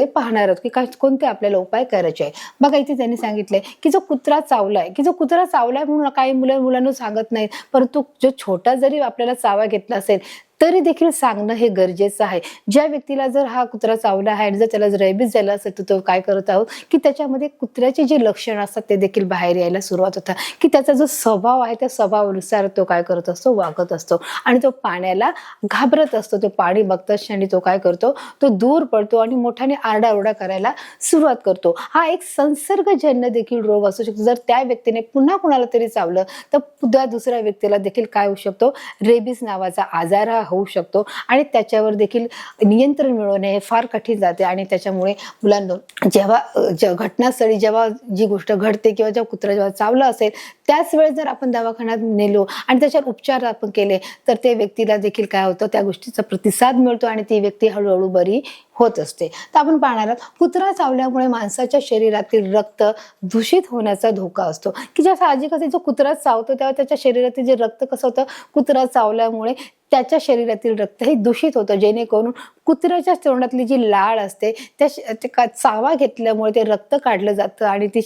पाहणार आहोत की कोणते आपल्याला उपाय करायचे आहे. बघा इथे त्यांनी सांगितलंय की जो कुत्रा चावलाय म्हणून काही मुलांना सांगत नाहीत, परंतु जो छोटा जरी आपल्याला चावा घेतला असेल तरी देखील सांगणं हे गरजेचं आहे. ज्या व्यक्तीला जर हा कुत्रा चावला आहे आणि जर त्याला रेबीज झाला असेल तर तो काय करत आहोत की त्याच्यामध्ये कुत्र्याचे जे लक्षण असतात ते देखील बाहेर यायला सुरुवात होतात की त्याचा जो स्वभाव आहे त्या स्वभावानुसार तो काय करत असतो, वागत असतो आणि तो पाण्याला घाबरत असतो. तो पाणी बघताच क्षणी तो काय करतो, तो दूर पडतो आणि मोठ्याने आरडाओरडा करायला सुरुवात करतो. हा एक संसर्गजन्य देखील रोग असू शकतो. जर त्या व्यक्तीने पुन्हा कुणाला तरी चावलं तर दुसऱ्या व्यक्तीला देखील काय होऊ शकतो, रेबीज नावाचा आजार होऊ शकतो आणि त्याच्यावर देखील नियंत्रण मिळवणे हे फार कठीण जाते. आणि त्याच्यामुळे मुलांना जेव्हा घटनास्थळी जेव्हा जी गोष्ट घडते किंवा जेव्हा कुत्रा जेव्हा चावला असेल त्याच वेळेस जर आपण दवाखान्यात नेलो आणि त्याच्यावर उपचार आपण केले तर त्या व्यक्तीला देखील काय होतं, त्या गोष्टीचा प्रतिसाद मिळतो आणि ती व्यक्ती हळूहळू बरी होत असते. तर आपण पाहणार आहोत कुत्रा चावल्यामुळे माणसाच्या शरीरातील रक्त दूषित होण्याचा धोका असतो की ज्या साहजिक असे जो कुत्रा चावतो तेव्हा त्याच्या शरीरातील जे रक्त कसं होतं, कुत्रा चावल्यामुळे त्याच्या शरीरातील रक्त हे दूषित होतं, जेणेकरून कुत्र्याच्या तोंडातली जी लाळ असते त्या चावा घेतल्यामुळे ते रक्त काढलं जातं आणि ती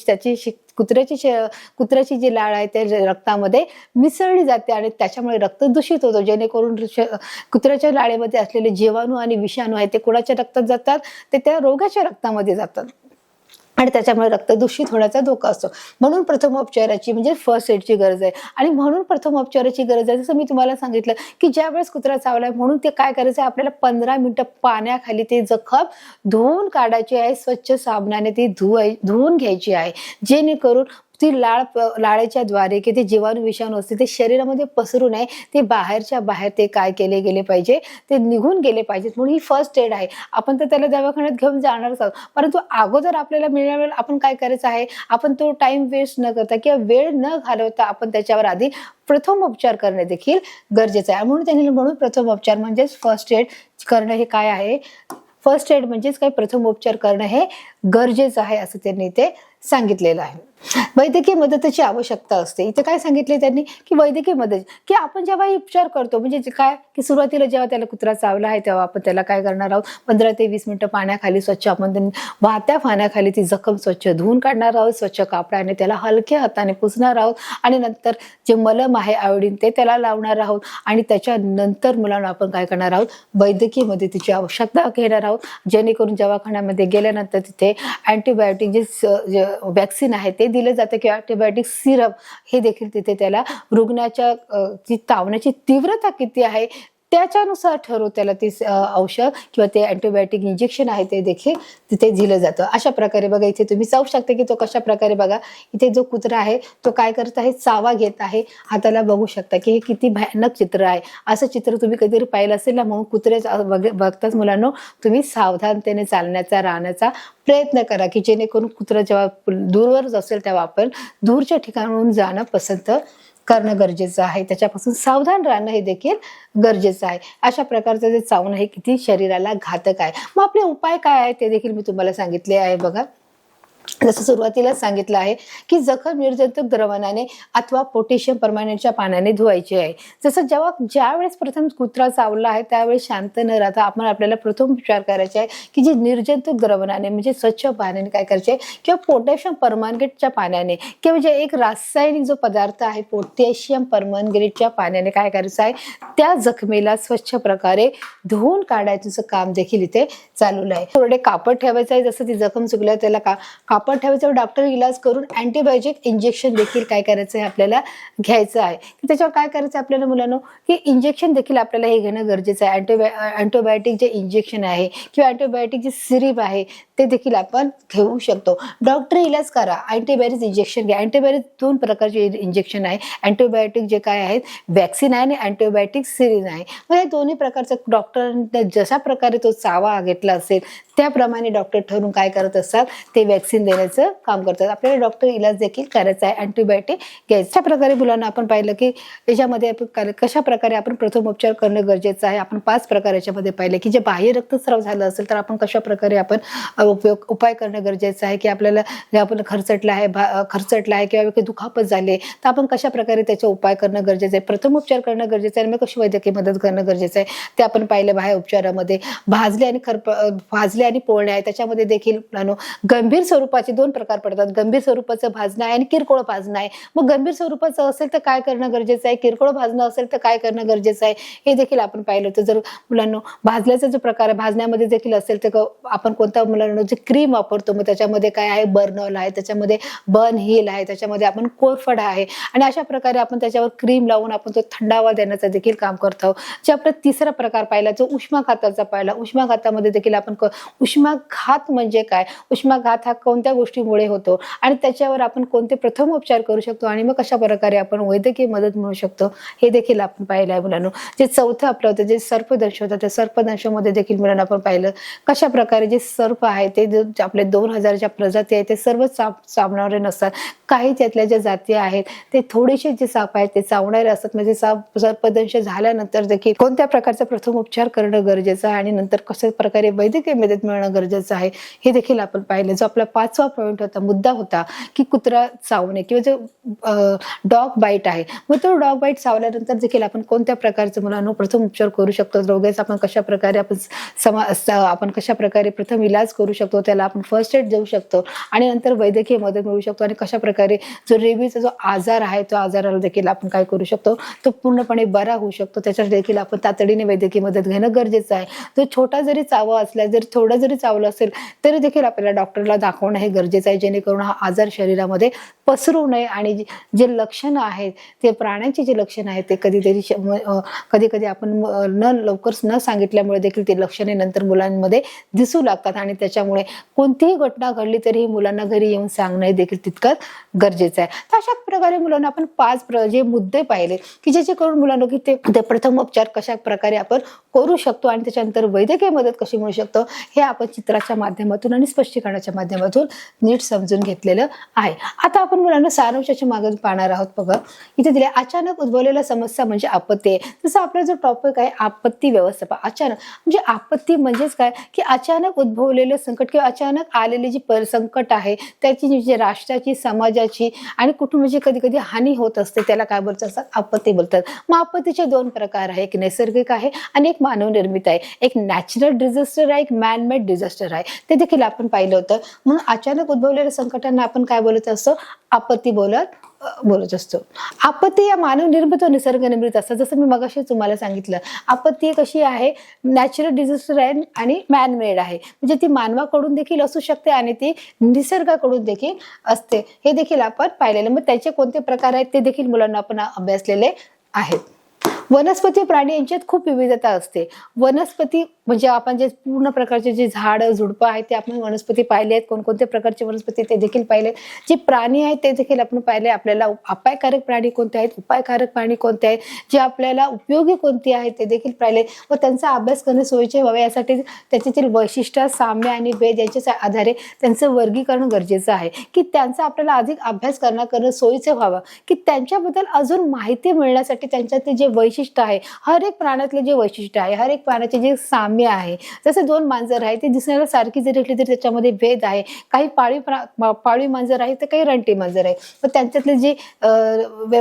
कुत्र्याची जी लाळ आहे त्या रक्तामध्ये मिसळली जाते आणि त्याच्यामुळे रक्त दूषित होतं, जेणेकरून कुत्र्याच्या लाळेमध्ये असलेले जीवाणू आणि विषाणू आहे ते कोणाच्या रक्तात जातात, ते त्या रोगाच्या रक्तामध्ये जातात आणि त्याच्यामुळे रक्त दूषित होण्याचा धोका असतो. म्हणून प्रथमोपचाराची म्हणजे फर्स्ट एडची गरज आहे. आणि म्हणून प्रथमोपचाराची गरज आहे, जसं मी तुम्हाला सांगितलं की ज्या वेळेस कुत्रा चावलाय म्हणून ते काय करायचं आहे, आपल्याला 15 मिनिटं पाण्याखाली ते जखम धुवून काढायची आहे, स्वच्छ साबणाने ती धुवून घ्यायची आहे, जेणेकरून ती लाळेच्या द्वारे की ते जीवाणू विषाणू असते ते शरीरामध्ये पसरू नये, ते बाहेरच्या बाहेर ते काय केले गेले पाहिजे, ते निघून गेले पाहिजेत. म्हणून ही फर्स्ट एड आहे. आपण तर त्याला दवाखान्यात घेऊन जाणारच आहोत, परंतु अगोदर आपल्याला मिळालेलं आपण काय करायचं आहे, आपण तो टाइम वेस्ट न करता किंवा वेळ न घालवता आपण त्याच्यावर आधी प्रथमोपचार करणे देखील गरजेचं आहे. म्हणून प्रथमोपचार म्हणजेच फर्स्ट एड करणं हे काय आहे, फर्स्ट एड म्हणजेच काय प्रथमोपचार करणं हे गरजेचं आहे असं त्यांनी ते सांगितलेलं आहे. वैद्यकीय मदतीची आवश्यकता असते. इथे काय सांगितले त्यांनी की वैद्यकीय मदत, की आपण जेव्हा हे उपचार करतो म्हणजे काय की सुरुवातीला जेव्हा त्याला कुत्रा चावला आहे तेव्हा आपण त्याला काय करणार आहोत, 15 ते 20 मिनिटं पाण्याखाली स्वच्छ आपण वाहत्या पाण्याखाली ती जखम स्वच्छ धुवून काढणार आहोत. स्वच्छ कापडाने त्याला हलक्या हाताने पुसणार आहोत आणि नंतर जे मलम आहे आयोडीन ते त्याला लावणार आहोत आणि त्याच्यानंतर मुलांना आपण काय करणार आहोत, वैद्यकीय मदतीची आवश्यकता घेणार आहोत. जेणेकरून दवाखान्यामध्ये गेल्यानंतर तिथे अँटीबायोटिक जे वॅक्सिन आहे ते दिलं जातं किंवा अँटीबायोटिक सिरप हे देखील तिथे त्याला रुग्णाच्या जी तावण्याची तीव्रता किती आहे त्याच्यानुसार ठरवून त्याला ते औषध किंवा ते अँटीबायोटिक इंजेक्शन आहे ते देखील तिथे दिलं जातं. अशा प्रकारे बघा इथे तुम्ही जाऊ शकता की तो कशा प्रकारे बघा इथे जो कुत्रा आहे तो काय करत आहे, चावा घेत आहे. हाताला बघू शकता की हे किती भयानक चित्र आहे. असं चित्र तुम्ही कधीतरी पाहिलं असेल ना, म्हणून कुत्र्याच्या बघताच मुलांनो तुम्ही सावधानतेने चालण्याचा राहण्याचा प्रयत्न करा की जेणेकरून कुत्रा जेव्हा दूरवर असेल तेव्हा आपण दूरच्या ठिकाणाहून जाणं पसंत करणं गरजेचं आहे. त्याच्यापासून सावधान राहणं हे देखील गरजेचं आहे. अशा प्रकारचं जे चावणं हे किती शरीराला घातक आहे. मग आपले उपाय काय आहे ते देखील मी तुम्हाला सांगितले आहे बघा. जसं सुरुवातीलाच सांगितलं आहे की जखम निर्जंतुक द्रावणाने अथवा पोटॅशियम परमॅनेटच्या पाण्याने धुवायची आहे. जसं ज्या वेळेस प्रथम कुत्रा चावला आहे त्यावेळेस शांत न राहता आपल्याला प्रथम उपचार करायचे आहे की जे निर्जंतुक द्रावणाने म्हणजे स्वच्छ पाण्याने काय करायचे किंवा पोटॅशियम परमॅंगनेटच्या पाण्याने किंवा जे एक रासायनिक जो पदार्थ आहे पोटॅशियम परमॅंगनेटच्या पाण्याने काय करायचं आहे, त्या जखमेला स्वच्छ प्रकारे धुवून काढायचं काम देखील इथे चालू आहे. थोडे कापड ठेवायचं आहे. जसं ती जखम चुकल्या त्याला कापड ठेवायचं, डॉक्टर इलाज करून अँटीबायोटिक इंजेक्शन देखील काय करायचं आहे आपल्याला घ्यायचं आहे. त्याच्यावर काय करायचं आपल्याला मुलांनो की इंजेक्शन देखील आपल्याला हे घेणं गरजेचं आहे. अँटीबायोटिक जे इंजेक्शन आहे किंवा अँटीबायोटिक जे सिरप आहे ते देखील आपण घेऊ शकतो. डॉक्टर इलाज करा, अँटीबायोटिक इंजेक्शन घ्या. अँटीबायोटिक 2 प्रकारचे इंजेक्शन आहे. अँटीबायोटिक जे काय आहेत वॅक्सिन आहे आणि अँटीबायोटिक सिरीज आहे. मग हे दोन्ही प्रकारचं डॉक्टरांनी जशा प्रकारे तो चावा घेतला असेल त्याप्रमाणे डॉक्टर ठरवून काय करत असतात ते वॅक्सिन देण्याचं काम करतात. आपल्याला डॉक्टर इलाज देखील करायचा आहे, अँटीबायोटिक घ्यायचं. अशा प्रकारे मुलांना आपण पाहिलं की याच्यामध्ये आपण कशा प्रकारे आपण प्रथमोपचार करणं गरजेचं आहे. आपण 5 प्रकार याच्यामध्ये पाहिले की जे बाह्य रक्तस्राव झालं असेल तर आपण कशा प्रकारे आपण उपाय करणं गरजेचं आहे की आपल्याला जे आपण खरचटला आहे किंवा दुखापत झाले तर आपण कशा प्रकारे त्याचा उपाय करणं गरजेचं आहे, प्रथमोपचार करणं गरजेचं आहे आणि मग कशी वैद्यकीय मदत करणं गरजेचं आहे ते आपण पाहिलं. बाह्य उपचारामध्ये भाजले आणि पोळणे आहे. त्याच्यामध्ये देखील गंभीर स्वरूपाचे 2 प्रकार पडतात. गंभीर स्वरूपाचं भाजणं आहे आणि किरकोळ भाजणं आहे. मग गंभीर स्वरूपाचं असेल तर काय करणं गरजेचं आहे, किरकोळ भाजणं असेल तर काय करणं गरजेचं आहे हे देखील आपण पाहिलं होतं. जर मुलांना भाजल्याचा जो प्रकार आहे भाजण्यामध्ये देखील असेल तर आपण कोणत्या मुलांना जे क्रीम वापरतो मग त्याच्यामध्ये काय आहे बर्नॉल आहे, त्याच्यामध्ये बर्न हिल आहे, त्याच्यामध्ये आपण कोरफड आहे आणि अशा प्रकारे आपण त्याच्यावर क्रीम लावून आपण तो थंडावा देण्याचं देखील काम करतो. जे आपला 3रा प्रकार पाहिला जो उष्माघाताचा पाहिला. उष्माघातामध्ये देखील आपण उष्माघात म्हणजे काय, उष्माघात हा कोणत्या गोष्टीमुळे होतो आणि त्याच्यावर आपण कोणते प्रथमोपचार करू शकतो आणि मग कशा प्रकारे आपण वैद्यकीय मदत मिळू शकतो हे देखील आपण पाहिलं आहे मुलांनो. जे 4थं आपलं होतं जे सर्पदंश होतं त्या सर्पदंशामध्ये देखील मुलांना आपण पाहिलं कशा प्रकारे जे सर्प आहे ते आपले 2000च्या प्रजाती आहेत ते सर्व चावणारे नसतात. काही त्यातल्या ज्या जाती आहेत ते थोडेसे जे साप आहेत ते चावणारे असतात. म्हणजे सर्पदंश झाल्यानंतर देखील कोणत्या प्रकारचा प्रथमोपचार करणं गरजेचं आहे आणि नंतर कशा प्रकारे वैद्यकीय मदत मिळणं गरजेचं आहे हे देखील आपण पाहिलं. जो आपला 5वा पॉईंट होता मुद्दा होता की कुत्रा चावणे किंवा जो डॉग बाईट आहे मग तो डॉग बाईट चावल्यानंतर देखील आपण कोणत्या प्रकारचं मुलांना प्रथम उपचार करू शकतो, रोगाचा आपण कशा प्रकारे आपण कशा प्रकारे प्रथम इलाज करू शकतो, त्याला आपण फर्स्ट एड देऊ शकतो आणि नंतर वैद्यकीय मदत मिळू शकतो आणि कशा प्रकारे जो रेबीचा जो आजार आहे तो आजाराला देखील आपण काय करू शकतो तो पूर्णपणे बरा होऊ शकतो. त्याच्यासाठी देखील आपण तातडीने वैद्यकीय मदत घेणं गरजेचं आहे. जो छोटा जरी चावा असला जरी थोडा जरी चावलं असेल तरी देखील आपल्याला डॉक्टरला दाखवणं हे गरजेचं आहे जेणेकरून हा आजार शरीरामध्ये पसरू नये आणि जे लक्षणं आहेत ते प्राण्यांची जी लक्षणं आहेत ते कधी आपण लवकर न सांगितल्यामुळे देखील ते लक्षणे नंतर मुलांमध्ये दिसू लागतात आणि त्याच्यामुळे कोणतीही घटना घडली तरी मुलांना घरी येऊन सांगणं देखील तितकंच गरजेचं आहे. तर अशा प्रकारे मुलांना आपण 5 जे मुद्दे पाहिले की जेणेकरून मुलांना की ते प्रथमोपचार कशा प्रकारे आपण करू शकतो आणि त्याच्यानंतर वैद्यकीय मदत कशी मिळू शकतो हे आपण चित्राच्या माध्यमातून आणि स्पष्टीकरणाच्या माध्यमातून नीट समजून घेतलेलं आहे. आता आपण मुलांना सारांशाच्या मागे पाहणार आहोत. बघा इथे दिले, अचानक उद्भवलेल्या समस्या म्हणजे आपत्ती आहे. जसं आपला जो टॉपिक आहे आपत्ती व्यवस्थापन. अचानक म्हणजे आपत्ती म्हणजेच काय की अचानक उद्भवलेलं संकट किंवा अचानक आलेली जी संकट आहे त्याची जी राष्ट्राची, समाजाची आणि कुटुंबाची कधी कधी हानी होत असते त्याला काय बोलतात, आपत्ती बोलतात. मग आपत्तीचे दोन प्रकार आहे, एक नैसर्गिक आहे आणि एक मानवनिर्मित आहे. एक नॅचरल डिझास्टर आहे, एक मॅनमेड डिझास्टर आहे. ते देखील आपण पाहिलं होतं. म्हणून अचानक उद्भवलेल्या संकटांना आपण काय बोलत असतो, आपत्ती बोलत असतो. आपत्ती या मानवनिर्मित व निसर्गनिर्मित असतात. जसं मी मगाशी तुम्हाला सांगितलं, आपत्ती कशी आहे, नॅचरल डिझास्टर आहे आणि मॅनमेड आहे. म्हणजे ती मानवाकडून देखील असू शकते आणि ती निसर्गाकडून देखील असते. हे देखील आपण पाहिलेलं. मग त्याचे कोणते प्रकार आहेत ते देखील मुलांना आपण अभ्यासलेले आहेत. वनस्पती प्राणी यांच्यात खूप विविधता असते. वनस्पती म्हणजे आपण जे पूर्ण प्रकारचे जे झाडं झुडपं आहेत ते आपण वनस्पती पाहिले आहेत. कोणकोणत्या प्रकारचे वनस्पती ते देखील पाहिले. जे प्राणी आहेत ते देखील आपण पाहिले. आपल्याला अपायकारक प्राणी कोणते आहेत, उपायकारक प्राणी कोणते आहेत, जे आपल्याला उपयोगी कोणते आहेत ते देखील पाहिले व त्यांचा अभ्यास करणे सोयीचे व्हावे यासाठी त्याच्यातील वैशिष्ट्य, साम्य आणि भेद यांच्या आधारे त्यांचं वर्गीकरण गरजेचं आहे. की त्यांचा आपल्याला अधिक अभ्यास करणं सोयीचं व्हावं, की त्यांच्याबद्दल अजून माहिती मिळण्यासाठी त्यांच्यातले जे वैशिष्ट्य आहे, हर एक प्राण्यातले जे वैशिष्ट्य आहे, हर एक प्राण्याचे जे साम्य आहे. जसे दोन मांजर आहे ते दिसण्याला सारखी जरी असली तरी त्याच्यामध्ये भेद आहे. काही पाळीव मांजर आहे तर काही रानटी मांजर आहे. पण त्यांच्यातले जे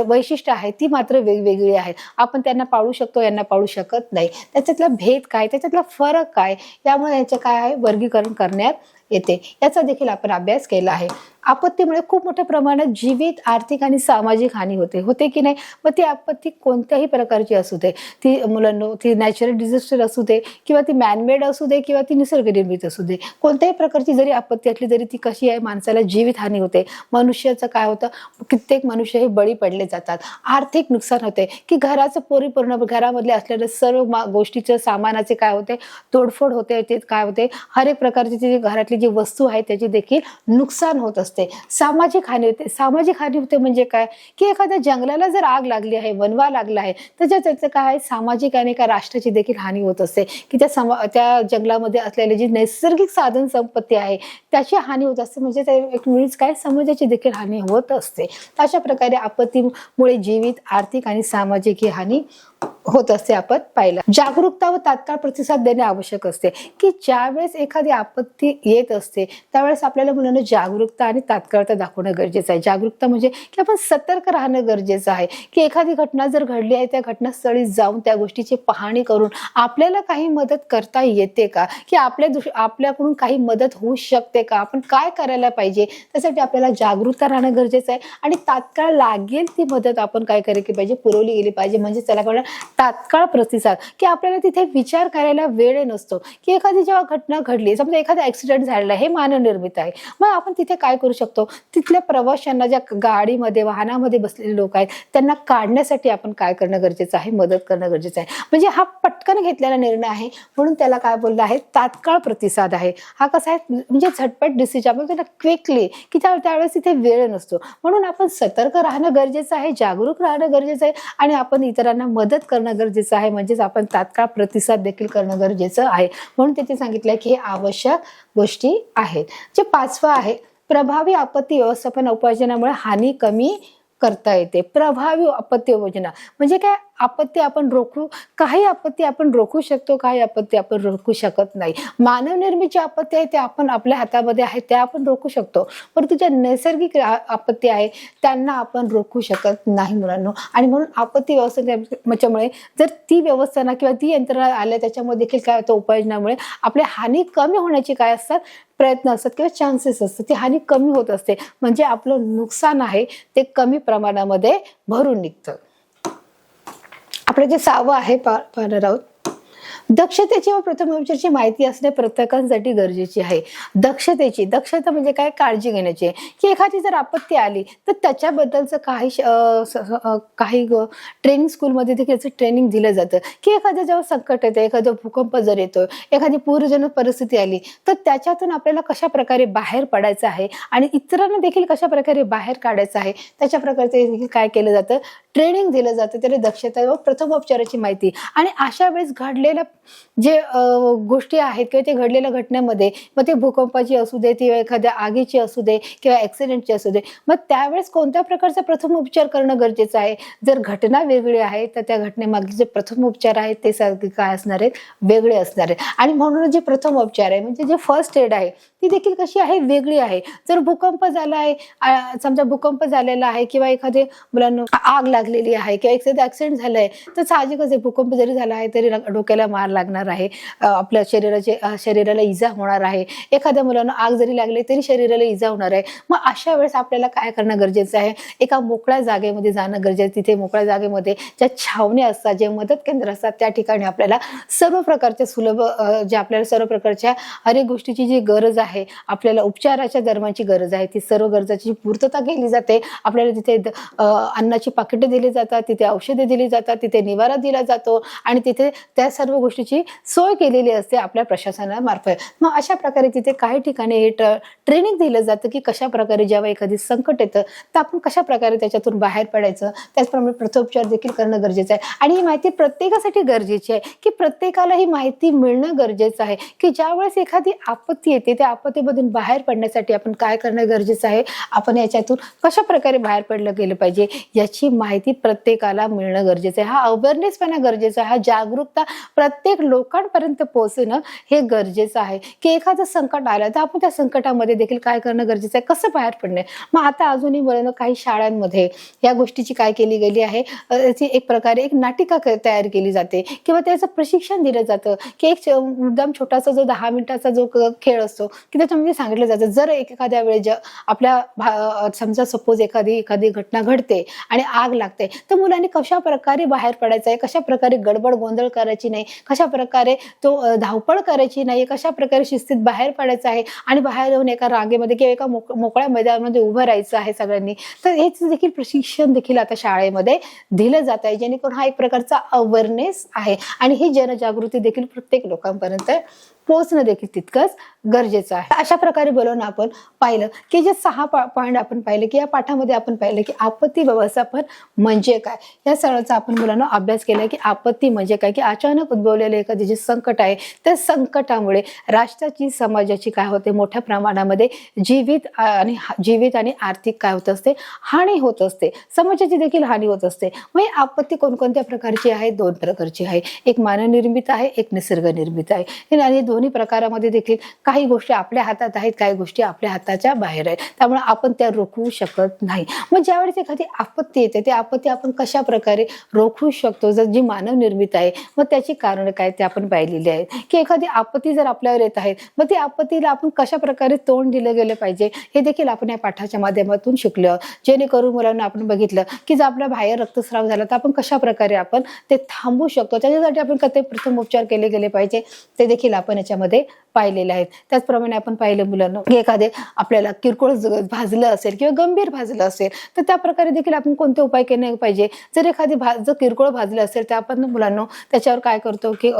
वैशिष्ट्य आहे ती मात्र वेगवेगळी आहेत. आपण त्यांना पाळू शकतो, यांना पाळू शकत नाही. त्याच्यातला भेद काय, त्याच्यातला फरक काय, यामुळे याचे काय आहे वर्गीकरण करण्यात येते. याचा देखील आपण अभ्यास केला आहे. आपत्तीमुळे खूप मोठ्या प्रमाणात जीवित, आर्थिक आणि सामाजिक हानी होते की नाही. मग ती आपत्ती कोणत्याही प्रकारची असू दे, ती मुलांना ती नॅचरल डिझास्टर असू दे किंवा ती मॅनमेड असू दे किंवा ती निसर्गनिर्मित असू दे, कोणत्याही प्रकारची जरी आपत्ती असली तरी ती कशी आहे, माणसाला जीवित हानी होते. मनुष्याचं काय होतं, कित्येक मनुष्य हे बळी पडले जातात. आर्थिक नुकसान होते की घराचं परिपूर्ण घरामधले असलेल्या सर्व गोष्टीचं सामानाचे काय होते, तोडफोड होते. ते काय होते, हर एक प्रकारची जी घरातली जी वस्तू आहे त्याची देखील नुकसान होत असते. सामाजिक हानी होते. सामाजिक हानी होते म्हणजे काय की एखाद्या जंगलाला जर आग लागली आहे, वनवा लागला आहे, त्याचं काय सामाजिक आणि एका राष्ट्राची देखील हानी होत असते. की त्या जंगलामध्ये असलेली जी नैसर्गिक साधन संपत्ती आहे त्याची हानी होत असते. म्हणजे एक मुळीच काय समाजाची देखील हानी होत असते. अशा प्रकारे आपत्तीमुळे जीवित, आर्थिक आणि सामाजिक ही हानी होत असते. आपण पाहिलं. जागरूकता व तात्काळ प्रतिसाद देणे आवश्यक असते. की ज्यावेळेस एखादी आपत्ती येत असते त्यावेळेस आपल्याला मुलांना जागरूकता आणि तात्काळता दाखवणं गरजेचं आहे. जागरूकता म्हणजे की आपण सतर्क राहणं गरजेचं आहे. की एखादी घटना जर घडली आहे त्या घटनास्थळी जाऊन त्या गोष्टीची पाहणी करून आपल्याला काही मदत करता येते का, की आपल्याकडून काही मदत होऊ शकते का, आपण काय करायला पाहिजे, त्यासाठी आपल्याला जागरूकता राहणं गरजेचं आहे. आणि तात्काळ लागेल ती मदत आपण काय करायला पाहिजे, पुरवली गेली पाहिजे. म्हणजे त्याला काय तात्काळ प्रतिसाद. की आपल्याला तिथे विचार करायला वेळ नसतो. की एखादी जेव्हा घटना घडली, समजा एखादा ऍक्सिडेंट झालेला आहे, हे मानवनिर्मित आहे, मग आपण तिथे काय करू शकतो, तिथल्या प्रवाशांना, ज्या गाडीमध्ये वाहनामध्ये बसलेले लोक आहेत त्यांना काढण्यासाठी आपण काय करणं गरजेचं आहे, मदत करणं गरजेचं आहे. म्हणजे हा पटकन घेतलेला निर्णय आहे म्हणून त्याला काय बोलला आहे, तात्काळ प्रतिसाद आहे. हा कसा आहे म्हणजे झटपट डिसिजन, आपण त्याला क्विकली, की त्यावेळेस तिथे वेळ नसतो. म्हणून आपण सतर्क राहणं गरजेचं आहे, जागरूक राहणं गरजेचं आहे आणि आपण इतरांना मदत करणं गरजेचं आहे. म्हणजेच आपण तात्काळ प्रतिसाद देखील करणं गरजेचं आहे. म्हणून तिथे सांगितलंय की हे आवश्यक गोष्टी आहेत. जे पाचवं आहे, प्रभावी आपत्ती व्यवस्थापन उपाययोजनामुळे हानी कमी करता येते. प्रभावी आपत्ती योजना म्हणजे काय, आपत्ती आपण काही आपत्ती आपण रोखू शकतो, काही आपत्ती आपण रोखू शकत नाही. मानवनिर्मित जी आपत्ती आहे ते आपण आपल्या हातामध्ये आहे, त्या आपण रोखू शकतो. परंतु ज्या नैसर्गिक आपत्ती आहे त्यांना आपण रोखू शकत नाही मुलांना. आणि म्हणून आपत्ती व्यवस्थापनामुळे जर ती व्यवस्था किंवा ती यंत्रणा आल्या त्याच्यामुळे देखील काय होतं, उपाययोजनामुळे आपल्या हानी कमी होण्याची काय असतात, प्रयत्न असतात किंवा चान्सेस असतात. ती हानी कमी होत असते. म्हणजे आपलं नुकसान आहे ते कमी प्रमाणामध्ये भरून निघतं. आपलं जे 6वं आहे पाहणार आहोत, दक्षतेची व प्रथमोपचाराची माहिती असणे प्रत्येकासाठी गरजेची आहे. दक्षता म्हणजे काय, काळजी घेण्याची आहे. की एखादी जर आपत्ती आली तर त्याच्याबद्दलचं काही ट्रेनिंग स्कूलमध्ये देखील ट्रेनिंग दिलं जातं. की एखादं जेव्हा संकट येतं, एखादं भूकंप जर येतोय, एखादी पूरजनक परिस्थिती आली तर त्याच्यातून आपल्याला कशा प्रकारे बाहेर पडायचं आहे आणि इतरांना देखील कशा प्रकारे बाहेर काढायचं आहे, त्याच्या प्रकारचे देखील काय केलं जातं, ट्रेनिंग दिलं जातं. त्याला दक्षता व प्रथमोपचाराची माहिती. आणि अशा वेळेस घडलेल्या जे गोष्टी आहेत किंवा ते घडलेल्या घटनेमध्ये, मग ते भूकंपाची असू दे किंवा एखाद्या आगीची असू दे किंवा ऍक्सिडेंटची असू दे, मग त्यावेळेस कोणत्या प्रकारचा प्रथम उपचार करणं गरजेचं आहे. जर घटना वेगळी आहे तर त्या घटनेमागचे जे प्रथम उपचार आहेत ते काय असणार आहेत, वेगळे असणार आहेत. आणि म्हणून जे प्रथम उपचार आहे म्हणजे जे फर्स्ट एड आहे ती देखील कशी आहे, वेगळी आहे. जर भूकंप झाला आहे, समजा भूकंप झालेला आहे किंवा एखादे मुलांना आग लागलेली आहे किंवा एखादा ऍक्सिडेंट झालाय, तर साहजिकच आहे भूकंप जरी झाला आहे तरी डोक्याला मार लागणार आहे, आपल्या शरीराला इजा होणार आहे. एखाद्या मुलांना आग जरी लागली तरी शरीराला इजा होणार आहे. मग अशा वेळेस आपल्याला काय करणं गरजेचं आहे, एका मोकळ्या जागेमध्ये जाणं गरजेचं. तिथे मोकळ्या जागेमध्ये ज्या छावण्या असतात, जे मदत केंद्र असतात, त्या ठिकाणी आपल्याला सर्व प्रकारच्या सुलभ जे आपल्याला सर्व प्रकारच्या हर एक गोष्टीची जी गरज आहे, आपल्याला उपचाराच्या दरम्यानची गरज आहे, ती सर्व गरजाची पूर्तता केली जाते. आपल्याला तिथे अन्नाची पाकिटे दिली जातात, तिथे औषधे दिली जातात, तिथे निवारा दिला जातो आणि तिथे त्या सर्व गोष्टीची सोय केलेली असते आपल्या प्रशासनामार्फत. मग अशा प्रकारे तिथे काही ठिकाणी हे ट्रेनिंग दिलं जातं की कशा प्रकारे जेव्हा एखादी संकट येतं तर आपण कशा प्रकारे त्याच्यातून बाहेर पडायचं. त्याचप्रमाणे प्रथमोपचार देखील करणं गरजेचं आहे. आणि ही माहिती प्रत्येकासाठी गरजेची आहे की प्रत्येकाला ही माहिती मिळणं गरजेचं आहे की ज्यावेळेस एखादी आपत्ती येते त्या आपत्तीमधून बाहेर पडण्यासाठी आपण काय करणं गरजेचं आहे, आपण याच्यातून कशा प्रकारे बाहेर पडलं गेलं पाहिजे, याची माहिती प्रत्येकाला मिळणं गरजेचं आहे. हा अवेअरनेस पण गरजेचा आहे, हा जागरूकता प्रत्येक लोकांपर्यंत पोहोचणं हे गरजेचं आहे की एखादं संकट आलं तर आपण त्या संकटामध्ये देखील काय करणं गरजेचं आहे, कसं बाहेर पडणे. मग आता अजूनही मुलांना काही शाळांमध्ये या गोष्टीची काय केली गेली आहे, एक प्रकारे एक नाटिका तयार केली जाते किंवा त्याचं प्रशिक्षण दिलं जातं की एक मुद्दाम छोटासा जो 10 मिनिटाचा जो खेळ असतो की त्याच्यामध्ये सांगितलं जातं, जर एखाद्या वेळेस आपल्या समजा सपोज एखादी घटना घडते आणि आग लागते तर मुलांनी कशा प्रकारे बाहेर पडायचं आहे, कशा प्रकारे गडबड गोंधळ करायची नाही, कशा प्रकारे तो धावपळ करायची नाही, कशा प्रकारे शिस्तीत बाहेर पडायचं आहे आणि बाहेर येऊन एका रांगेमध्ये किंवा एका मोकळ्या मैदानामध्ये उभं राहायचं आहे सगळ्यांनी. तर हेच देखील प्रशिक्षण देखील आता शाळेमध्ये दिलं जात आहे, जेणेकरून हा एक प्रकारचा अवेअरनेस आहे आणि ही जनजागृती देखील प्रत्येक लोकांपर्यंत पोहोचणं देखील तितकंच गरजेचं आहे. अशा प्रकारे बोलून आपण पाहिलं की जे 6 पॉइंट आपण पाहिले की या पाठामध्ये आपण पाहिलं की आपत्ती व्यवस्थापन म्हणजे काय, या सगळ्याचा आपण मुलांना अभ्यास केला की आपत्ती म्हणजे काय, की अचानक उद्भवलेलं एखादे जे संकट आहे त्या संकटामुळे राष्ट्राची समाजाची काय होते, मोठ्या प्रमाणामध्ये जीवित आणि आर्थिक काय होत असते, हानी होत असते, समाजाची देखील हानी होत असते. मग ही आपत्ती कोणकोणत्या प्रकारची आहे, 2 प्रकारची आहे, एक मानवनिर्मित आहे, एक निसर्गनिर्मित आहे. आणि दोन्ही प्रकारामध्ये देखील काही गोष्टी आपल्या हातात आहेत, काही गोष्टी आपल्या हाताच्या बाहेर आहेत, त्यामुळे आपण त्या रोखवू शकत नाही. मग ज्यावेळेस एखादी आपत्ती येते ते आपत्ती आपण कशा प्रकारे रोखवू शकतो, जर जी मानव निर्मित आहे मग त्याची कारण काय ते आपण पाहिलेली आहेत की एखादी आपत्ती जर आपल्यावर येत आहे मग ती आपत्तीला आपण कशा प्रकारे तोंड दिलं गेलं पाहिजे हे देखील आपण या पाठाच्या माध्यमातून शिकलो. जेणेकरून मुलांना आपण बघितलं की जर आपल्या बाहेर रक्तस्राव झाला तर आपण कशा प्रकारे आपण ते थांबवू शकतो, त्याच्यासाठी आपण कसे प्रथम उपचार केले गेले पाहिजे ते देखील आपण याच्यामध्ये पाहिलेले आहेत. त्याचप्रमाणे आपण पाहिलं मुलांना की एखादे आपल्याला किरकोळ भाजलं असेल किंवा गंभीर भाजलं असेल तर त्या प्रकारे देखील आपण कोणते उपाय केले पाहिजे. जर एखादी जर किरकोळ भाजलं असेल तर आपण मुलांना त्याच्यावर काय करतो की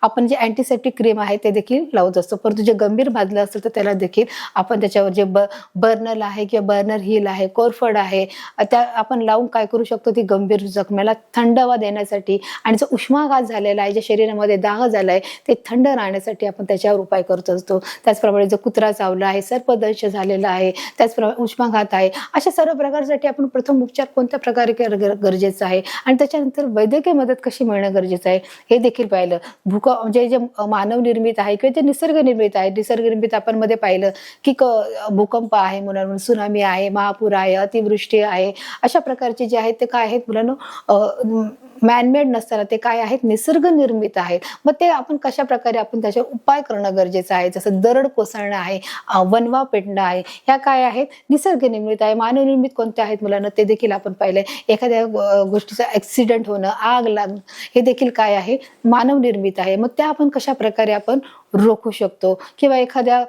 आपण जे अँटीसेप्टिक क्रीम आहे ते देखील लावत असतो, परंतु जे गंभीर भाजलं असेल तर त्याला देखील आपण त्याच्यावर जे बर्नर आहे किंवा बर्नर हिल आहे, कोरफड आहे, त्या आपण लावून काय करू शकतो, ती गंभीर जखमेला थंडावा देण्यासाठी आणि जो उष्माघात झालेला आहे, ज्या शरीरामध्ये दाह झालाय ते थंड राहण्यासाठी आपण त्याच्यावर उपाय करत असतो. त्याचप्रमाणे जो कुत्रा चावला आहे, सर्पदंश झालेला आहे, त्याचप्रमाणे उष्माघात आहे, अशा सर्व प्रकारसाठी आपण प्रथम उपचार कोणत्या प्रकारे गरजेचं आहे आणि त्याच्यानंतर वैद्यकीय मदत कशी मिळणं गरजेचं आहे हे देखील पाहिलं. म्हणजे जे मानव निर्मित आहे किंवा जे निसर्ग निर्मित आहे, निसर्ग निर्मित आपण मध्ये पाहिलं की भूकंप आहे, मुलांना सुनामी आहे, महापूर आहे, अतिवृष्टी आहे, अशा प्रकारचे जे आहेत ते काय आहेत मुलांना मॅनमेड नसताना ते काय आहेत, निसर्ग निर्मित आहेत. मग ते आपण कशा प्रकारे आपण त्याच्यावर उपाय करणं गरजेचं आहे. जसं दरड कोसळणं आहे, वणवा पेटणं आहे, ह्या काय आहेत, निसर्ग निर्मित आहे. मानवनिर्मित कोणत्या आहेत मुलांना ते देखील आपण पाहिलंय. एखाद्या गोष्टीचा ऍक्सिडेंट होणं, आग लागणं हे देखील काय आहे, मानव निर्मित आहे. मग त्या आपण कशा प्रकारे आपण रोखू शकतो किंवा एखाद्या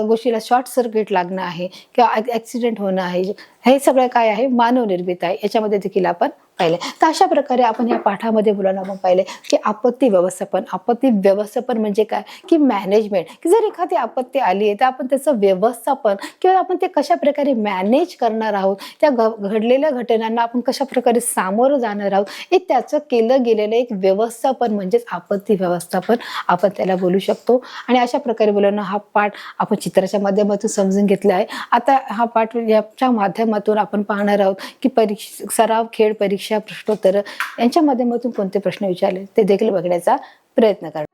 गोष्टीला शॉर्ट सर्किट लागणं आहे किंवा ॲक्सिडेंट होणं आहे, हे सगळं काय आहे मानवनिर्मित आहे, याच्यामध्ये देखील आपण पाहिले. तर अशा प्रकारे आपण या पाठामध्ये मुलांना आपण पाहिले की आपत्ती व्यवस्थापन म्हणजे काय की मॅनेजमेंट, की जर एखादी आपत्ती आली आहे तर आपण त्याचं व्यवस्थापन किंवा आपण ते कशा प्रकारे मॅनेज करणार आहोत, त्या घडलेल्या घटनांना आपण कशा प्रकारे सामोरं जाणार आहोत, हे त्याचं केलं गेलेलं एक व्यवस्थापन म्हणजेच आपत्ती व्यवस्थापन आपण त्याला बोलू शकतो. आणि अशा प्रकारे मुलांना हा पाठ आपण चित्राच्या माध्यमातून समजून घेतला आहे. आता हा पाठ याच्या माध्यमातून आपण पाहणार आहोत की सराव, खेळ, परीक्षा, प्रश्नोत्तर यांच्या माध्यमातून कोणते प्रश्न विचारले ते देखील बघण्याचा प्रयत्न करणार.